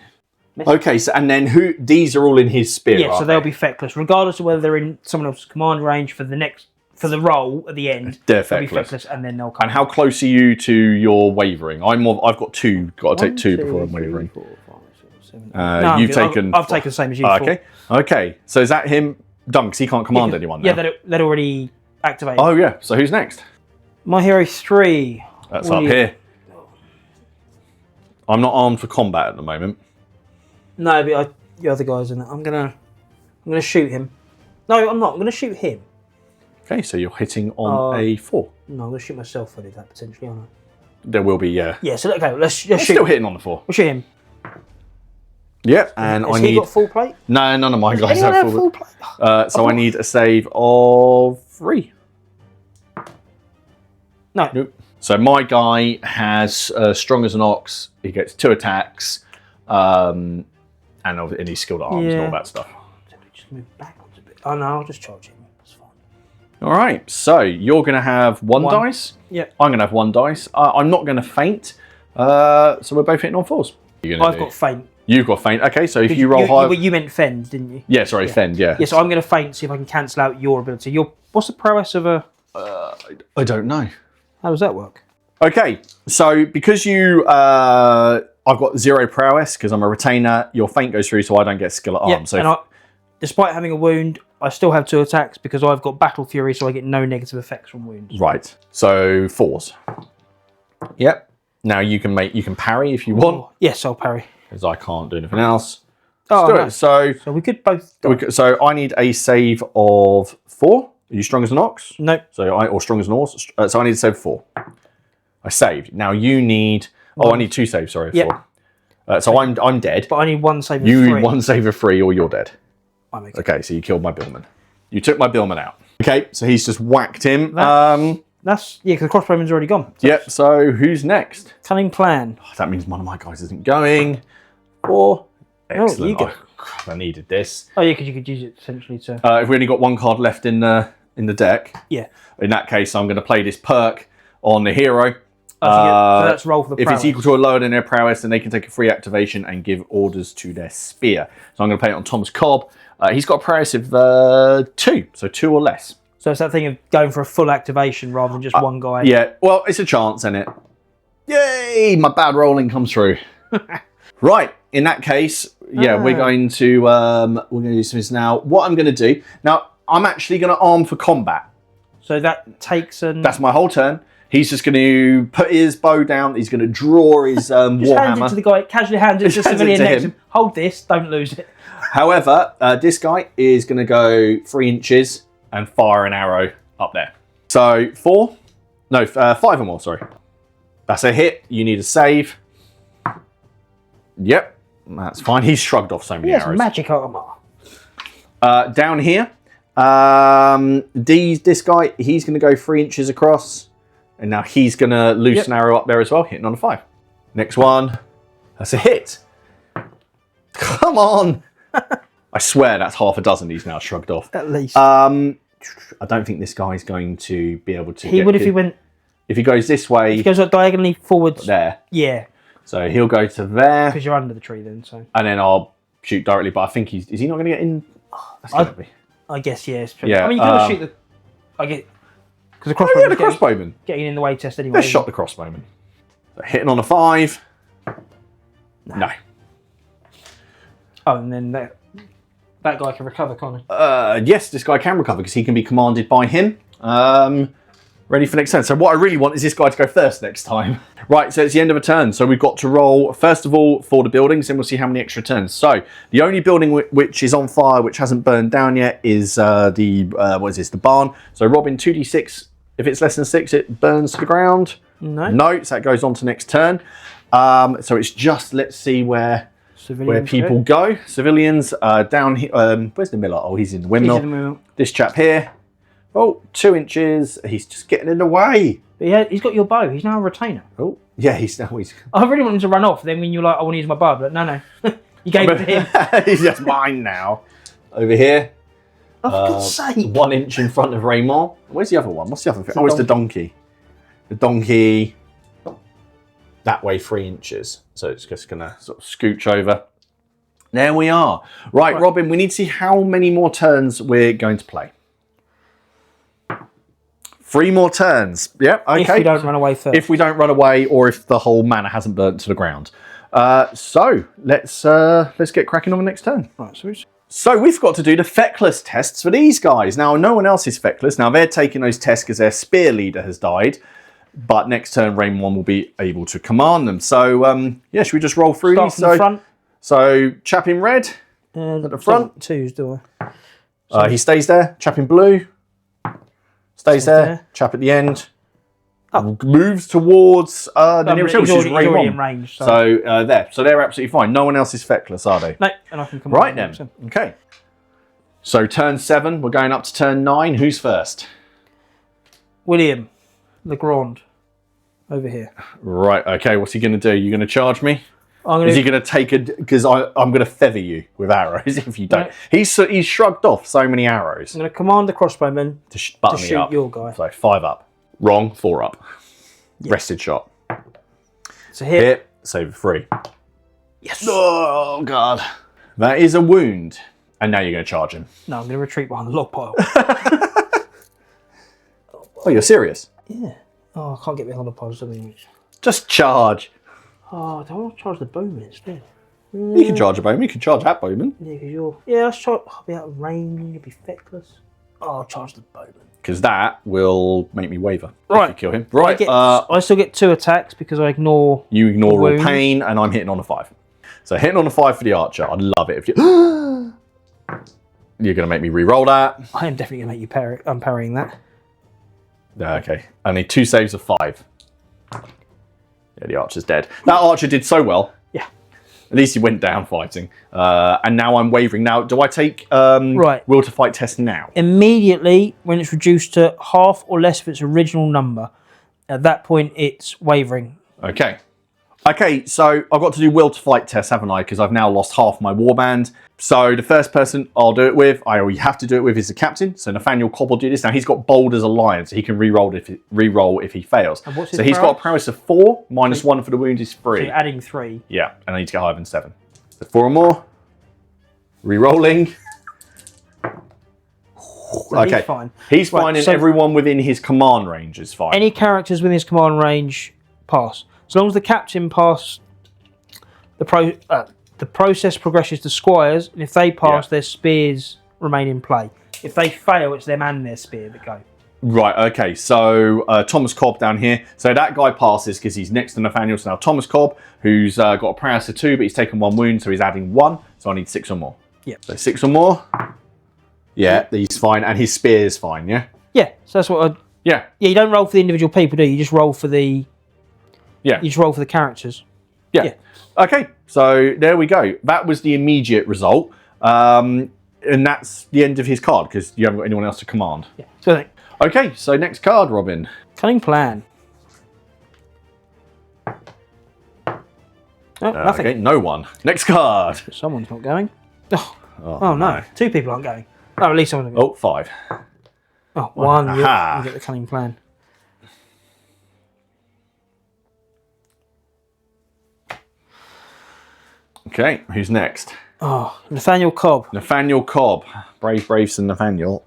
Okay. So and then these are all in his spear. Yeah. So they'll be feckless, regardless of whether they're in someone else's command range for the roll at the end. They'll be feckless, and then they'll come. And how close are you to your wavering? I've got 2. Got to take 2 before I'm wavering. 4, 5, 6, 7, you've taken. I've taken the same as you. Okay. Okay. So is that him done? Because he can't command anyone now. Yeah, they're already activated. Oh yeah. So who's next? My hero 3. That's up here. I'm not armed for combat at the moment. No, but the other guy's in it. I'm gonna shoot him. No, I'm not. I'm gonna shoot him. Okay, so you're hitting on a 4. No, I'm gonna shoot myself for that potentially, aren't I? There will be, yeah. Yeah. So okay, let's shoot. Still hitting on the 4. We'll shoot him. Yep, and Has he got full plate? No, none of my guys Anyone have full plate. So I need a save of 3. No. Nope. So my guy has strong as an ox. He gets 2 attacks, and he's skilled at arms and all that stuff. Just move backwards a bit. Oh no, I'll just charge him. That's fine. All right. So you're going to have 1 dice. Yep. I'm going to have 1 dice. I'm not going to faint. So we're both hitting on 4s. I've got feint. You've got feint. Okay, so if you roll high... You meant fend, didn't you? Yeah, sorry, fend, yeah. Yeah, so I'm going to feint, see if I can cancel out your ability. What's the prowess of a... I don't know. How does that work? Okay, so because I've got 0 prowess, because I'm a retainer, your feint goes through, so I don't get skill at arms. Yeah, and despite having a wound, I still have 2 attacks, because I've got battle fury, so I get no negative effects from wounds. Right, so 4s. Yep. Now you can parry if you want. Yes, I'll parry. Because I can't do anything else. Oh, no. So we could both. So I need a save of 4. Are you strong as an ox? No. Or strong as an horse. So I need a save of 4. I saved. Now you need. I need 2 saves. Sorry, 4. So I'm dead. But I need 1 save of 3. You need 1 save of 3, or you're dead. I'm okay. Okay, so you killed my billman. You took my billman out. Okay, so he's just whacked him. That's because the crossbowman's already gone. Yep. So who's next? Cunning plan. Oh, that means one of my guys isn't going. 4. Excellent. You go. I needed this. Oh yeah, because you could use it essentially to. If we only got 1 card left in the deck. Yeah. In that case, I'm going to play this perk on the hero. So let's roll for the prowess. If it's equal to or lower than their prowess, then they can take a free activation and give orders to their spear. So I'm going to play it on Thomas Cobb. He's got a prowess of 2, so 2 or less. So it's that thing of going for a full activation rather than just one guy. Yeah, well, it's a chance, isn't it? Yay! My bad rolling comes through. Right, in that case, we're going to do this now. What I'm going to do now, I'm actually going to arm for combat. So that takes That's my whole turn. He's just going to put his bow down. He's going to draw his warhammer. Hands it to the guy. Casually hands it to the civilian next to him. Hold this. Don't lose it. However, this guy is going to go 3 inches and fire an arrow up there. So 5 or more. Sorry, that's a hit. You need a save. Yep, that's fine. He's shrugged off so many arrows. Magic armor. Down here, this guy, he's going to go 3 inches across, and now he's going to loose an arrow up there as well, hitting on a 5. Next one, that's a hit. Come on. I swear that's half a dozen he's now shrugged off. At least. I don't think this guy's going to be able to. He would if he went. If he goes this way. If he goes diagonally forwards. There. Yeah. So he'll go to there. Because you're under the tree then, so. And then I'll shoot directly, but I think is he not going to get in? That's going to be. I guess, yes. Yeah. I mean, you can always shoot the. I get. Because the crossbowman. The crossbowman. Getting in the way test anyway. Let's shot the crossbowman. So hitting on a 5. No. Oh, and then that guy can recover, can't he? Yes, this guy can recover because he can be commanded by him. Ready for next turn. So what I really want is this guy to go first next time. Right, so it's the end of a turn. So we've got to roll, first of all, for the buildings, then we'll see how many extra turns. So the only building which is on fire, which hasn't burned down yet, is the barn. So Robin, 2d6. If it's less than 6, it burns to the ground. No, so that goes on to next turn. So it's just, let's see where people go. Civilians down here. Where's the miller? Oh, he's in the windmill. This chap here. Oh, 2 inches. He's just getting in the way. But yeah, he's got your bow. He's now a retainer. Oh, Yeah, he's now he's. I really want him to run off. Then when you're like, I want to use my bar, but no, you gave it to him. He's just mine now. Over here. Oh, for God's sake! 1 inch in front of Raymond. Where's the other one? What's the other thing? Oh, it's the donkey. The donkey. That way 3 inches. So it's just gonna sort of scooch over. There we are. Right, Robin. We need to see how many more turns we're going to play. 3 more turns. Yep. Okay. If we don't run away first. If we don't run away, or if the whole manor hasn't burnt to the ground. So let's get cracking on the next turn. Right. So we've got to do the feckless tests for these guys. Now no one else is feckless. Now they're taking those tests because their spear leader has died. But next turn, Raymond will be able to command them. So yeah, should we just roll through these? From the front. So chap in red at the front. Twos, do He stays there. Chap in blue. Stays there. Chap at the end. Moves towards the nearest hill, which is Raymond. In range, so there. So they're absolutely fine. No one else is feckless, are they? No, and I can come right then. Okay. So turn 7, we're going up to turn 9. Who's first? William Legrand. Over here. Right, okay. What's he going to do? You going to charge me? Is he going to take a... Because I'm going to feather you with arrows if you don't. No. He's shrugged off so many arrows. I'm going to command the crossbowman to shoot up. Your guy. So 5 up. Wrong, 4 up. Yes. Rested shot. So hit. Save 3. Yes. Oh, God. That is a wound. And now you're going to charge him. No, I'm going to retreat behind the log pile. Oh, you're serious? Yeah. Oh, I can't get behind the pile. Just charge. Oh, I want to charge the bowman instead. You can charge a bowman. You can charge that bowman. Yeah, because you're... Yeah, I'll be out of range. You'll be feckless. Oh, I'll charge the bowman. Because that will make me waver. Right. If you kill him. Right. I still get 2 attacks because I ignore... You ignore all pain, and I'm hitting on a 5. So hitting on a 5 for the archer. I'd love it if you... You're going to make me re-roll that. I am definitely going to make you parry. I'm parrying that. Okay. I need 2 saves of 5. Yeah, the archer's dead. That archer did so well. Yeah. At least he went down fighting. And now I'm wavering. Now, do I take will to fight test now? Immediately, when it's reduced to half or less of its original number, at that point, it's wavering. Okay. Okay, so I've got to do will to fight test, haven't I? Because I've now lost half my warband. So the first person I'll do it with, I always have to do it with, is the captain. So Nathaniel Cobb will do this. Now he's got bold as a lion, so he can re-roll if he fails. And what's his so he's got a prowess of 4, minus 1 for the wound is 3. So you're adding 3. Yeah, and I need to get higher than 7. So 4 or more. Re-rolling. Okay, he's fine. He's fine, and everyone within his command range is fine. Any characters within his command range pass. As long as the captain pass, the process progresses to squires, and if they pass, their spears remain in play. If they fail, it's them and their spear that go. Right, okay, so Thomas Cobb down here. So that guy passes because he's next to Nathaniel. So now Thomas Cobb, who's got a prowess of 2, but he's taken 1 wound, so he's adding 1. So I need 6 or more. Yeah. So 6 or more. Yeah, he's fine, and his spear is fine, yeah? Yeah, so that's what I... Yeah. Yeah, you don't roll for the individual people, do you? You just roll for the... Yeah. You just roll for the characters. Yeah. Okay, so there we go. That was the immediate result. And that's the end of his card, because you haven't got anyone else to command. Yeah. So, okay, so next card, Robin. Cunning plan. Oh, nothing. Okay, no one. Next card. Someone's not going. Oh no. 2 people aren't going. Oh, at least someone's going. Oh, 5. Oh, 1. You get the cunning plan. Okay, who's next? Oh, Nathaniel Cobb. Nathaniel Cobb. Brave Sir Nathaniel.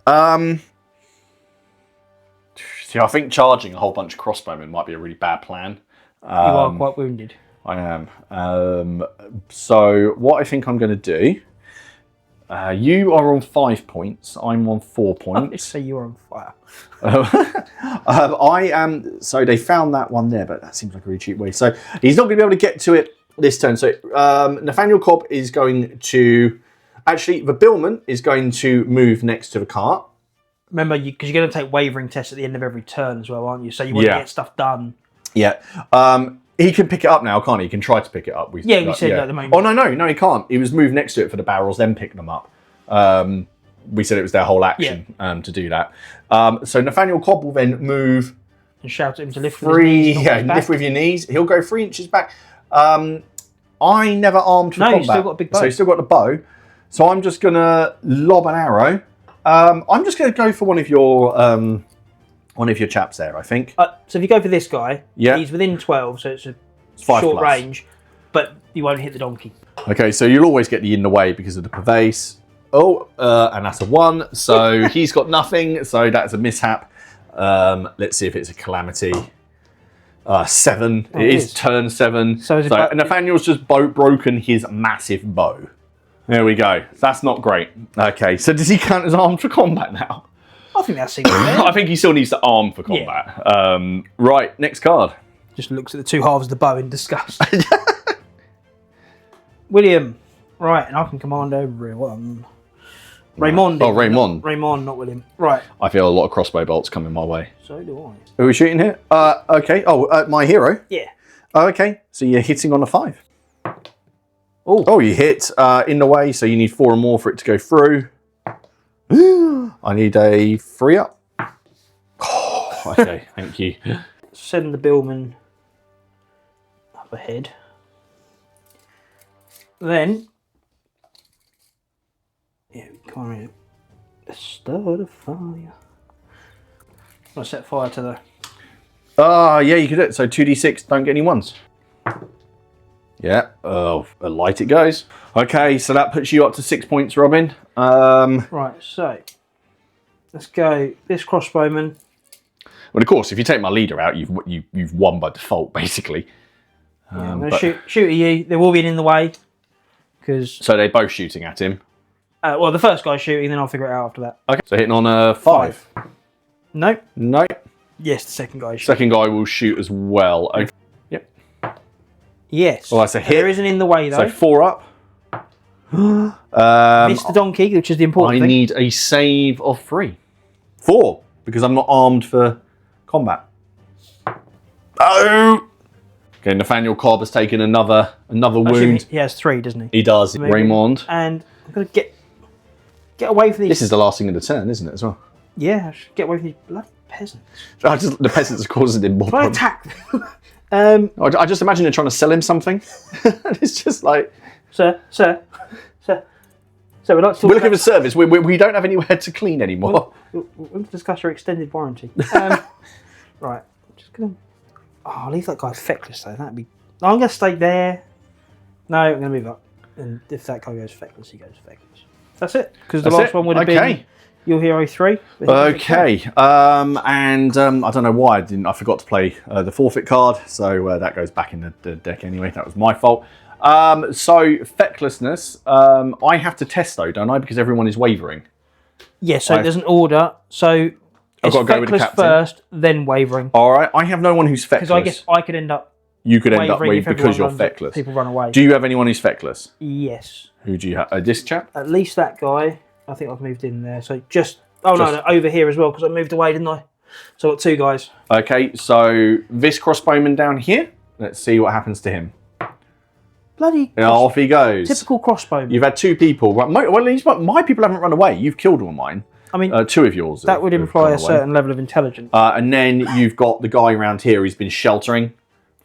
See, I think charging a whole bunch of crossbowmen might be a really bad plan. You are quite wounded. I am. So what I think I'm going to do... you are on 5 points. I'm on 4 points. Let's say you're on fire. I am... So they found that one there, but that seems like a really cheap way. So he's not going to be able to get to it this turn. So Nathaniel Cobb is going to... Actually, the billman is going to move next to the cart. Remember, because you're going to take wavering tests at the end of every turn as well, aren't you? So you want to get stuff done. Yeah. He can pick it up now, can't he? He can try to pick it up. You said at the moment. Oh, no, he can't. He was moved next to it for the barrels, then pick them up. We said it was their whole action to do that. So Nathaniel Cobb will then move and shout at him to lift with his knees. Lift with your knees. He'll go 3 inches back. I never armed for combat. You've still got a big bow. So you've still got the bow. So I'm just going to lob an arrow. I'm just going to go for one of your chaps there, I think. So if you go for this guy, he's within 12, so it's a short range, but you won't hit the donkey. Okay, so you'll always get the in the way because of the pervase. Oh, and that's a 1. So he's got nothing. So that's a mishap. Let's see if it's a calamity. 7. It is turn 7. So Nathaniel's just broken his massive bow. There we go. That's not great. Okay, so does he count as armed for combat now? I think that's single. I think he still needs to arm for combat. Yeah. Right, next card. Just looks at the 2 halves of the bow in disgust. William. Right, and I can command everyone. Raymond. Oh, Raymond. Raymond, not William. Right. I feel a lot of crossbow bolts coming my way. So do I. Who are we shooting here? Okay. Oh, my hero? Yeah. Okay, so you're hitting on a 5. Oh, you hit in the way, so you need 4 or more for it to go through. I need a 3 up. Oh, okay, thank you. Send the billman up ahead. Then, we come in. Start a fire. I'll set fire to the... Yeah, you could do it. So 2d6, don't get any 1s. Yeah, a light it goes. Okay, so that puts you up to 6 points, Robin. Right, so let's go this crossbowman. Well, of course, if you take my leader out, you've won by default, basically. I'm going to shoot at you. There will be an in the way. So they're both shooting at him? Well, the first guy's shooting, then I'll figure it out after that. Okay, so hitting on a 5. No. No. Yes, the second guy. Second guy will shoot as well. Okay. Yep. Yes. Well, that's a hit. There isn't in the way though. So 4 up. Missed the donkey, which is the important thing. I need a save of 3. 4, because I'm not armed for combat. Oh! Okay, Nathaniel Cobb has taken another wound. He has 3, doesn't he? He does. Maybe. Raymond. And I'm going to get away from these. This is the last thing of the turn, isn't it, as well? Yeah, I should get away from these bloody peasants. The peasants are causing him more Can I attack them? I just imagine they're trying to sell him something. It's just like... Sir, we'd like to we're looking for service. We don't have anywhere to clean anymore. We'll discuss your extended warranty. Right, I'm just going to... Oh, I'll leave that guy feckless though. That'd be... No, I'm going to stay there. No, I'm going to move up. And if that guy goes feckless, he goes feckless. That's it. Because the last one would have been your hero 3. Okay. And I don't know why I forgot to play the forfeit card. So that goes back in the deck anyway. That was my fault. So fecklessness, I have to test though, don't I? Because everyone is wavering. Yeah, so there's an order. So it's feckless first, then wavering. All right. I have no one who's feckless. Because I guess I could end up... You could end up wavering because you're feckless. People run away. Do you have anyone who's feckless? Yes. Who do you have? This chap? At least that guy. I think I've moved in there. So just... Oh, no, over here as well, because I moved away, didn't I? So I've got 2 guys. Okay, so this crossbowman down here. Let's see what happens to him. Bloody... off he goes. Typical crossbowman. You've had 2 people. Well, at least my people haven't run away. You've killed all of mine. I mean... 2 of yours. That would imply a certain level of intelligence. And then you've got the guy around here who's been sheltering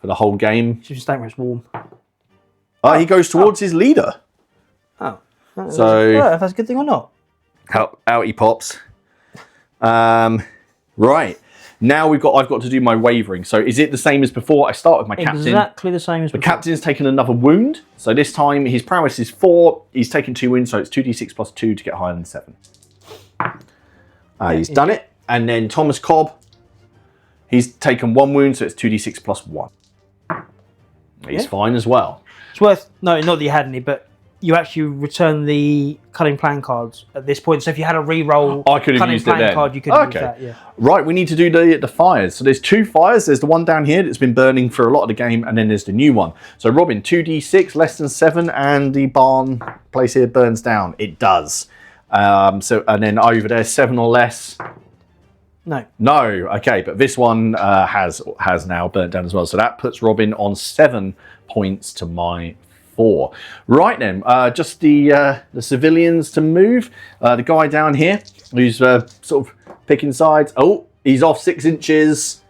for the whole game. Should just stay where it's warm. He goes towards his leader. Oh. So... if that's a good thing or not. Out he pops. Right. Now I've got to do my wavering. So is it the same as before? I start with my captain. Exactly the same as before. The captain's taken another wound. So this time his prowess is 4. He's taken 2 wounds, so it's 2d6 plus 2 to get higher than 7. He's done it. And then Thomas Cobb, he's taken 1 wound, so it's 2d6 plus 1. He's fine as well. It's worth... No, not that you had any, but you actually return the cunning plan cards at this point. So if you had a re-roll cunning plan card, you could use that. Yeah. Right, we need to do the fires. So there's 2 fires. There's the one down here that's been burning for a lot of the game, and then there's the new one. So Robin, 2d6 less than 7, and the barn place here burns down. It does. And then over there, 7 or less. No. Okay, but this one has now burnt down as well. So that puts Robin on 7 points to my 4. Right then, just the civilians to move. The guy down here who's sort of picking sides. Oh, he's off 6 inches.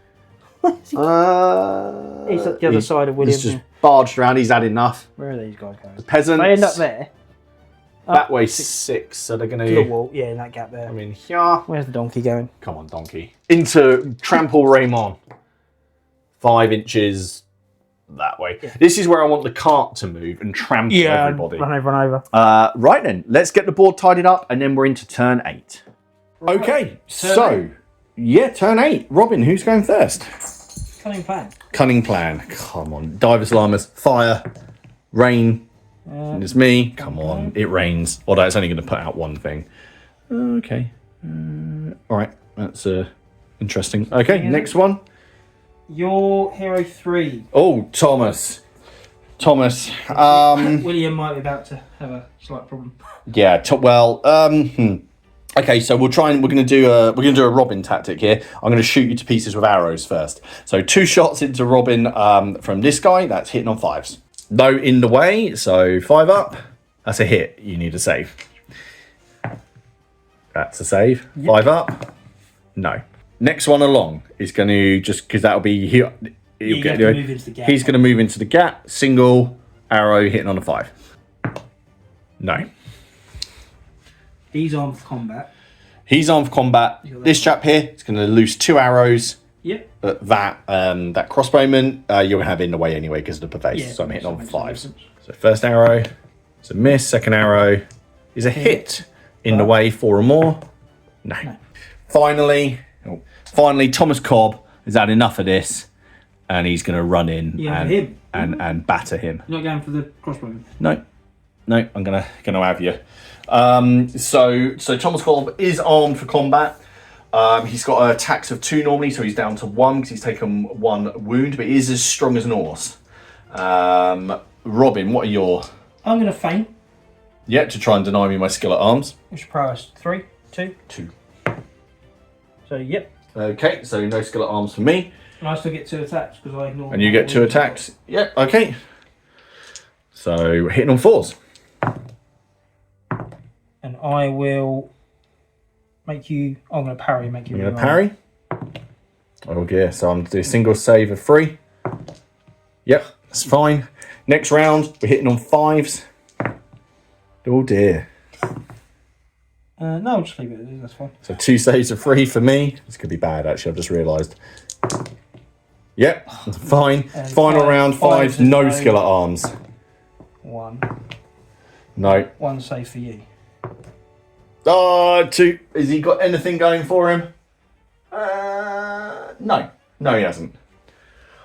He's at the other side of William. He's just barged around. He's had enough. Where are these guys going? The peasants. They end up there. That way 6, so they're going To the to... wall. Yeah, in that gap there. I mean, here. Where's the donkey going? Come on, donkey. Into trample Raymond. 5 inches that way. Yeah. This is where I want the cart to move and trample everybody. Run over. Right then, let's get the board tidied up and then we're into turn 8. Right. Okay, turn 8. Robin, who's going first? Cunning plan. Cunning plan. Come on. Divers Llamas. Fire. Rain. And it's me. Come on. It rains. Although it's only going to put out one thing. Okay. All right. That's interesting. Okay, next one. Your hero 3. Oh, Thomas. William might be about to have a slight problem. Yeah. Okay, so we're going to do a Robin tactic here. I'm going to shoot you to pieces with arrows first. So 2 shots into Robin from this guy. That's hitting on 5s. No in the way, so 5 up. That's a hit. You need a save. That's a save. Yep. 5 up. No. Next one along is going to just because that'll be here. He's going to move into the gap. Single arrow hitting on a 5. No. He's armed for combat. This chap here is going to loose 2 arrows. Yep. But that crossbowman, you're going to have in the way anyway because of the pervase. Yeah, so I'm hitting on 5s. So first arrow is a miss. Second arrow is a hit. In the way 4 or more. No. Finally, Thomas Cobb has had enough of this, and he's going to run in and batter him. You're not going for the crossbowman? No, I'm gonna have you. So Thomas Cobb is armed for combat. He's got attacks of 2 normally, so he's down to 1 because he's taken 1 wound, but he is as strong as an horse. Robin, what are your... I'm going to feint. Yeah, to try and deny me my skill at arms. Which is prowess? 3, 2? 2. So, yep. Okay, so no skill at arms for me. And I still get 2 attacks because I ignore... And you get 2 attacks. Yep, okay. So, hitting on 4s. And I will... make you... I'm going to parry, make you... You're going to parry? Oh dear, so I'm going to do a single save of 3. Yep, that's fine. Next round, we're hitting on 5s. Oh dear. No, I'll just leave it, that's fine. So 2 saves of 3 for me. This could be bad actually, I've just realised. Yep, fine. And Final round, 5s, no skill at arms. 1. No. 1 save for you. Oh, 2. Has he got anything going for him? No. No, he hasn't.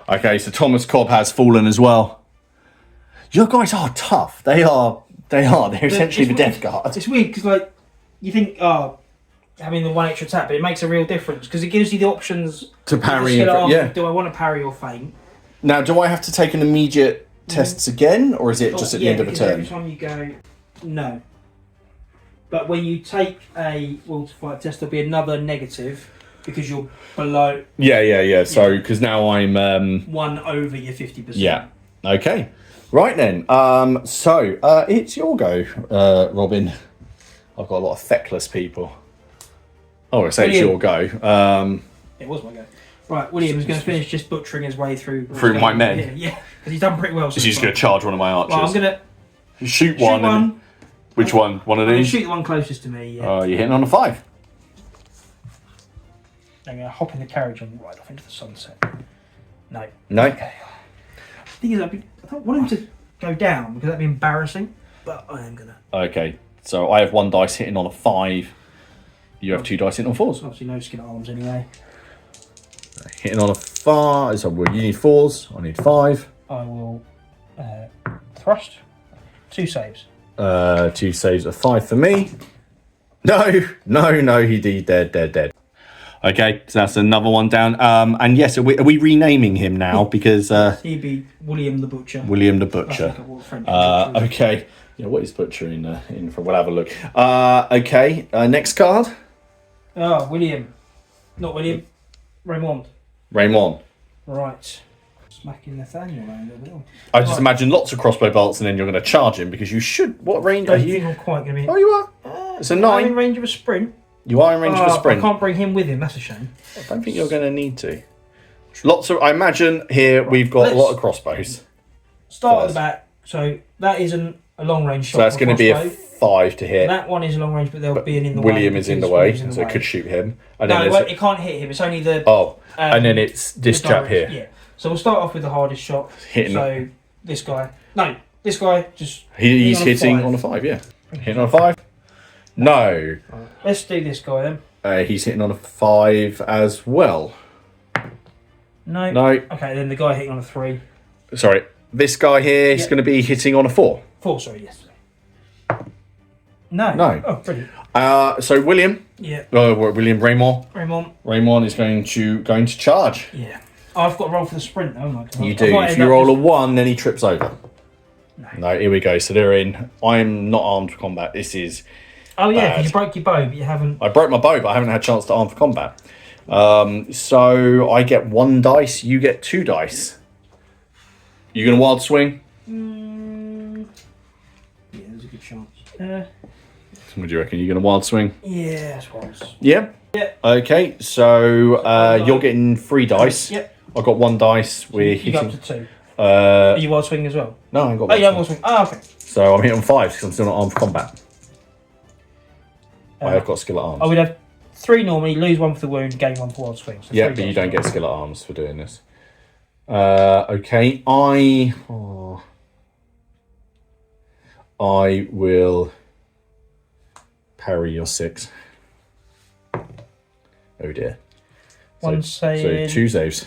Okay, so Thomas Cobb has fallen as well. Your guys are tough. They are. They're essentially the death guard. It's weird because, like, you think, having the 1 extra attack, but it makes a real difference because it gives you the options to parry. Do I want to parry or feint? Now, do I have to take an immediate tests again, or is it just at the end of a turn? Every time you go, no. But when you take a will to fight test, there'll be another negative because you're below. Yeah. So, because now I'm 1 over your 50%. Yeah. Okay. Right then. So it's your go, Robin. I've got a lot of feckless people. Oh, I say it's your go. It was my go. Right, William's going to finish just butchering his way through my men. Yeah, because he's done pretty well. He's just going to charge one of my archers. Well, I'm going to shoot one. Which one? One of these? Shoot the one closest to me. Yeah. Oh, you're hitting on a 5. I'm going to hop in the carriage and ride off into the sunset. No. Okay. The thing is, I don't want him to go down because that'd be embarrassing. But I am going to. Okay, so I have 1 dice hitting on a 5. You have 2 dice hitting on 4s. Obviously, no skin arms anyway. Hitting on a 5. So you need 4s. I need 5. I will thrust. 2 saves. 2 saves of 5 for me. No, he's dead. Okay, so that's another one down. And yes, are we renaming him now? Because he'd be William the Butcher. William the Butcher. Okay. Yeah, what is Butcher in for? We'll have a look. Okay, next card. Oh, William. Not William. Raymond. Right. Smacking Nathaniel around a bit. I just imagine lots of crossbow bolts and then you're going to charge him because you should. What range are you? I'm quite going to be. Oh, you are? It's a 9. I'm in range of a sprint. You are in range of a sprint. I can't bring him with him, that's a shame. I don't think you're going to need to. Lots of. I imagine here we've got a lot of crossbows. Start at the back. So that isn't a long range shot. So that's going to be a 5 to hit. That one is a long range, but there'll be an in the way. William is in the way, so it could shoot him. And no, then it can't hit him. It's only the. And then it's this chap here. Yeah. So we'll start off with the hardest shot. Hitting. So this guy. No, this guy just. He's hitting on a 5. Yeah. Hitting on a 5. No. Right. Let's do this guy then. He's hitting on a 5 as well. No. Okay, then the guy hitting on a 3. Sorry, this guy here is going to be hitting on a 4. 4, sorry, yes. No. Oh, brilliant. So William. Yeah. William Raymond. Raymond is going to charge. Yeah. Oh, I've got to roll for the sprint. Oh my god. You do. If you roll a 1, then he trips over. No. Here we go. So they're in. I'm not armed for combat. This is. Oh yeah, because you broke your bow, but you haven't. I broke my bow, but I haven't had a chance to arm for combat. So I get 1 dice. You get 2 dice. You gonna wild swing? Yeah, there's a good chance. What do you reckon? You gonna wild swing? Yeah, I suppose. Yeah. Yeah. Okay. So you're getting 3 dice. Yep. I've got 1 dice. We're hitting. You got up to 2. Are you wild swinging as well? No, I ain't got. Oh, you have wild swing. Oh, okay. So I'm hitting on 5 because I'm still not armed for combat. I have got skill at arms. I would have 3 normally, lose 1 for the wound, gain 1 for wild swing. So yeah, but you don't get skill at arms for doing this. Okay, I will parry your 6. Oh dear. So 2 saves.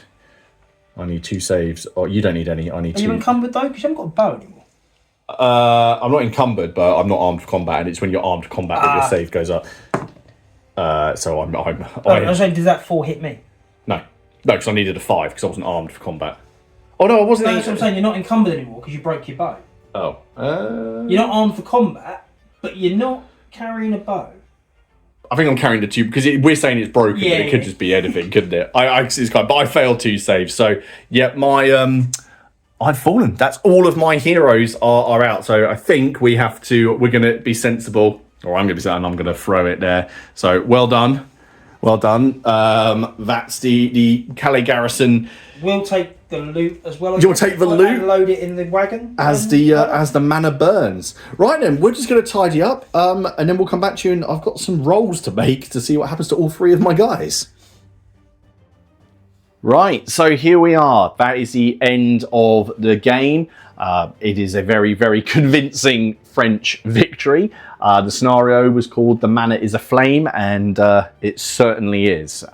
I need 2 saves. Oh, you don't need any. I need 2. Are you encumbered though? Because you haven't got a bow anymore. I'm not encumbered, but I'm not armed for combat, and it's when you're armed for combat that your save goes up. So I'm. I was saying, did that 4 hit me? No, because I needed a 5 because I wasn't armed for combat. Oh no, I wasn't. No, that's what I'm saying. You're not encumbered anymore because you broke your bow. Oh. You're not armed for combat, but you're not carrying a bow. I think I'm carrying the 2 because we're saying it's broken, but it could just be anything, couldn't it? But I failed 2 saves, so yeah, my I've fallen. That's all of my heroes are out. So I think we're going to be sensible, or I'm going to be saying I'm going to throw it there. So well done. That's the Calais Garrison. We'll take the loot as well. You'll take the loot and load it in the wagon as the manor burns. Right then, we're just going to tidy up, and then we'll come back to you. And I've got some rolls to make to see what happens to all 3 of my guys. Right, so here we are. That is the end of the game. It is a very, very convincing French victory. The scenario was called "The Manor is Aflame," and it certainly is.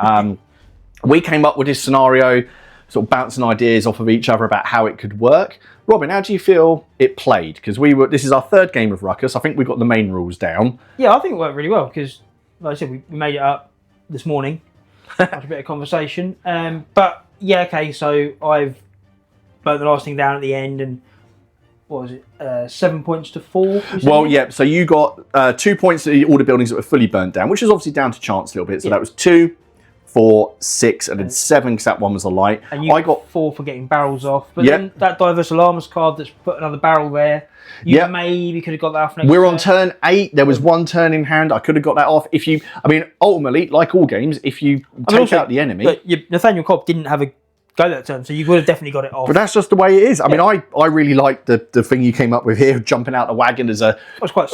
We came up with this scenario, sort of bouncing ideas off of each other about how it could work. Robin, how do you feel it played? Because this is our 3rd game of Ruckus. I think we got the main rules down. Yeah, I think it worked really well because, like I said, we made it up this morning. After a bit of conversation. But yeah, okay, so I've burnt the last thing down at the end, and what was it? 7 points to 4? Well, yeah, so you got 2 points to all the buildings that were fully burnt down, which is obviously down to chance a little bit. So that was 2, 4, 6, and then 7 because that one was a light. And you got 4 for getting barrels off. But then that diverse alarms card that's put another barrel there. You maybe could have got that off next We're on turn 8. There was 1 turn in hand. I could have got that off. Ultimately, like all games, if you take out the enemy... Look, Nathaniel Cobb didn't have a go that turn, so you would have definitely got it off. But that's just the way it is. I mean, I really like the thing you came up with here, jumping out the wagon as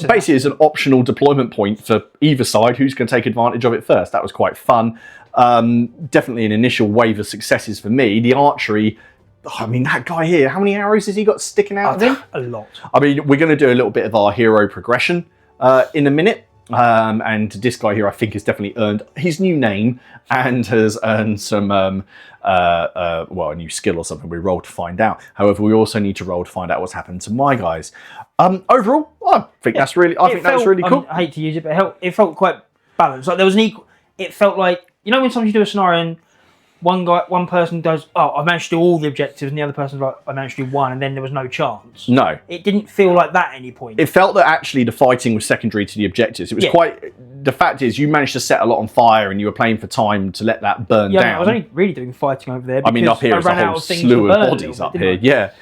basically as an optional deployment point for either side. Who's going to take advantage of it first? That was quite fun. Definitely an initial wave of successes for me. The archery... I mean, that guy here, how many arrows has he got sticking out of him? A lot. I mean, we're going to do a little bit of our hero progression in a minute. And this guy here, I think, has definitely earned his new name and has earned some, a new skill or something. We roll to find out. However, we also need to roll to find out what's happened to my guys. Overall, I think that's really cool. I hate to use it, but it felt quite balanced. Like there was an equal. It felt like, you know, when sometimes you do a scenario and one person goes, "Oh, I managed to do all the objectives," and the other person's like, "I managed to do 1," and then there was no chance. No, it didn't feel like that at any point. It felt that actually the fighting was secondary to the objectives. It was quite. The fact is, you managed to set a lot on fire, and you were playing for time to let that burn down. I was only really doing fighting over there. I mean, up here is a whole slew of bodies up here. Yeah.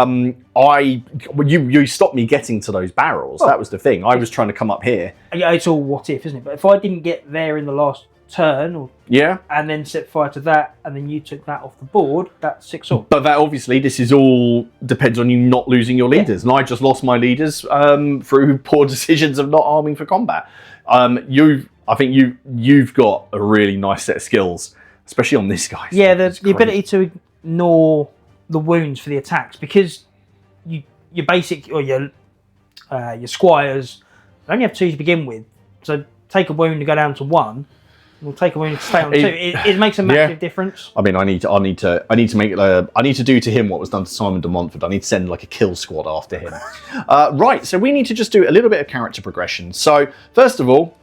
You stopped me getting to those barrels. That was the thing. I was trying to come up here. Yeah, it's all what if, isn't it? But if I didn't get there in the last turn, or Yeah. and then set fire to that, and then you took that off the board, that's 6 all. But that obviously, this is all depends on you not losing your leaders, and I just lost my leaders through poor decisions of not arming for combat. I think you've got a really nice set of skills, especially on this guy. Yeah, the ability to ignore the wounds for the attacks, because your basic or your squires only have 2 to begin with, so take a wound to go down to 1. We'll take a wound to stay on 2. It makes a massive difference. I mean, I need to make it. I need to do to him what was done to Simon de Montfort. I need to send like a kill squad after him. Right. So we need to just do a little bit of character progression. So first of all,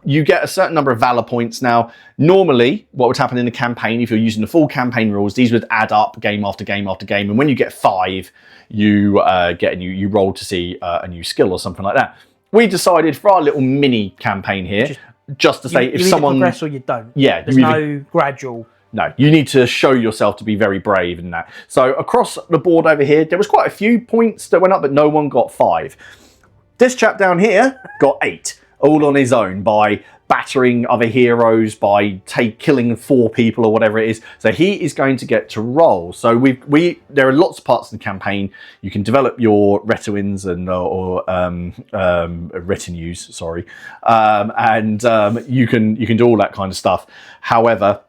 you get a certain number of valor points. Now, normally, what would happen in a campaign, if you're using the full campaign rules, these would add up game after game after game, and when you get 5, you you roll to see a new skill or something like that. We decided for our little mini campaign here. Just to say, if someone either progress or you don't. Yeah, there's no gradual. No, you need to show yourself to be very brave in that. So across the board over here, there was quite a few points that went up, but no one got 5. This chap down here got 8, all on his own by battering other heroes, by killing 4 people or whatever it is. So he is going to get to roll. So there are lots of parts of the campaign. You can develop your retinues and retinues, sorry, and you can do all that kind of stuff. However,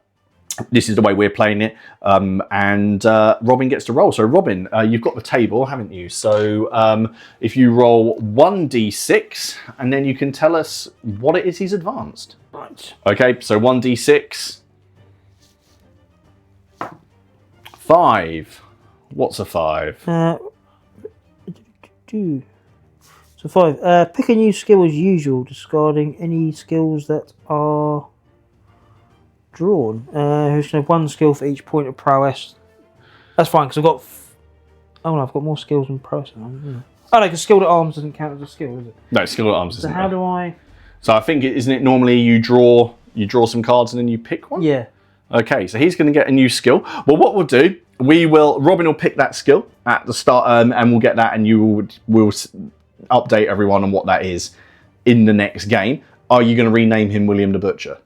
this is the way we're playing it, and Robin gets to roll. So Robin, you've got the table, haven't you? So if you roll 1d6, and then you can tell us what it is he's advanced. Right. Okay, so 1d6. 5. What's a 5? So 5. Pick a new skill as usual, discarding any skills that are drawn. Who's going to have 1 skill for each point of prowess? That's fine, because I've got. Oh no, I've got more skills than prowess. Oh no, because skilled at arms doesn't count as a skill, is it? No, skilled at arms So isn't. how do I? So I think isn't it normally you draw some cards and then you pick one? Yeah. Okay, so he's going to get a new skill. Well, what we'll do, Robin will pick that skill at the start, and we'll get that, and we'll update everyone on what that is in the next game. Are you going to rename him William the Butcher?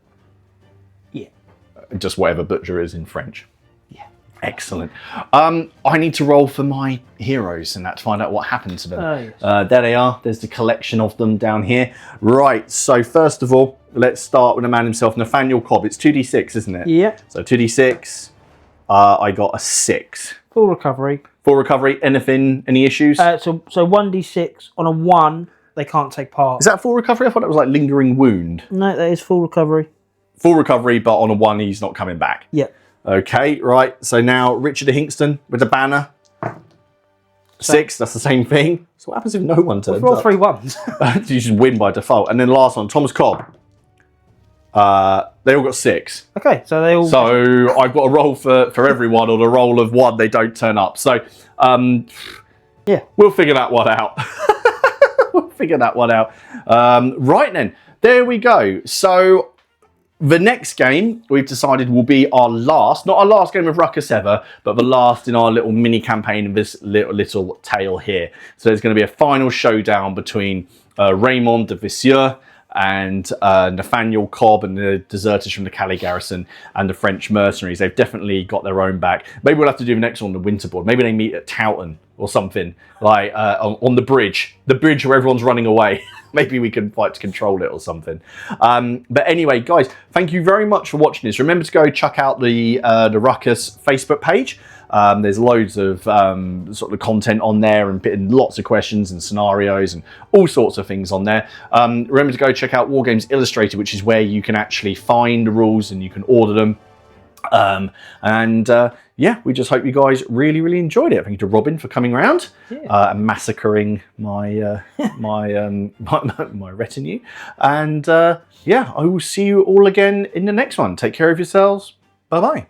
Just whatever butcher is in French. Yeah. Excellent. I need to roll for my heroes and that to find out what happened to them. Oh, yes. There they are. There's the collection of them down here. Right. So first of all, let's start with the man himself, Nathaniel Cobb. It's 2d6, isn't it? Yeah. So 2d6. I got a 6. Full recovery. Full recovery. Anything? Any issues? So 1d6 on a 1, they can't take part. Is that full recovery? I thought it was like lingering wound. No, that is full recovery. Full recovery, but on a 1, he's not coming back. Yeah. Okay, right. So now Richard of Hingston with the banner. 6, that's the same thing. So what happens if no one turns Roll up? 3 1s. You just win by default. And then last one, Thomas Cobb. They all got 6. Okay, so they all. So I've got a roll for everyone, or the roll of 1, they don't turn up. So yeah, we'll figure that one out. We'll figure that one out. Right then, there we go. So the next game we've decided will be our last, not our last game of Ruckus ever, but the last in our little mini campaign of this little tale here. So there's going to be a final showdown between Raymond de Vissieux and Nathaniel Cobb and the deserters from the Calais Garrison and the French mercenaries. They've definitely got their own back. Maybe we'll have to do the next one on the Winterboard. Maybe they meet at Towton or something, like on the bridge where everyone's running away. Maybe we can fight to control it or something. But anyway, guys, thank you very much for watching this. Remember to go check out the Ruckus Facebook page. There's loads of sort of content on there and lots of questions and scenarios and all sorts of things on there. Remember to go check out Wargames Illustrated, which is where you can actually find the rules and you can order them. Yeah, we just hope you guys really, really enjoyed it. Thank you to Robin for coming around and massacring my my retinue. And yeah, I will see you all again in the next one. Take care of yourselves. Bye bye.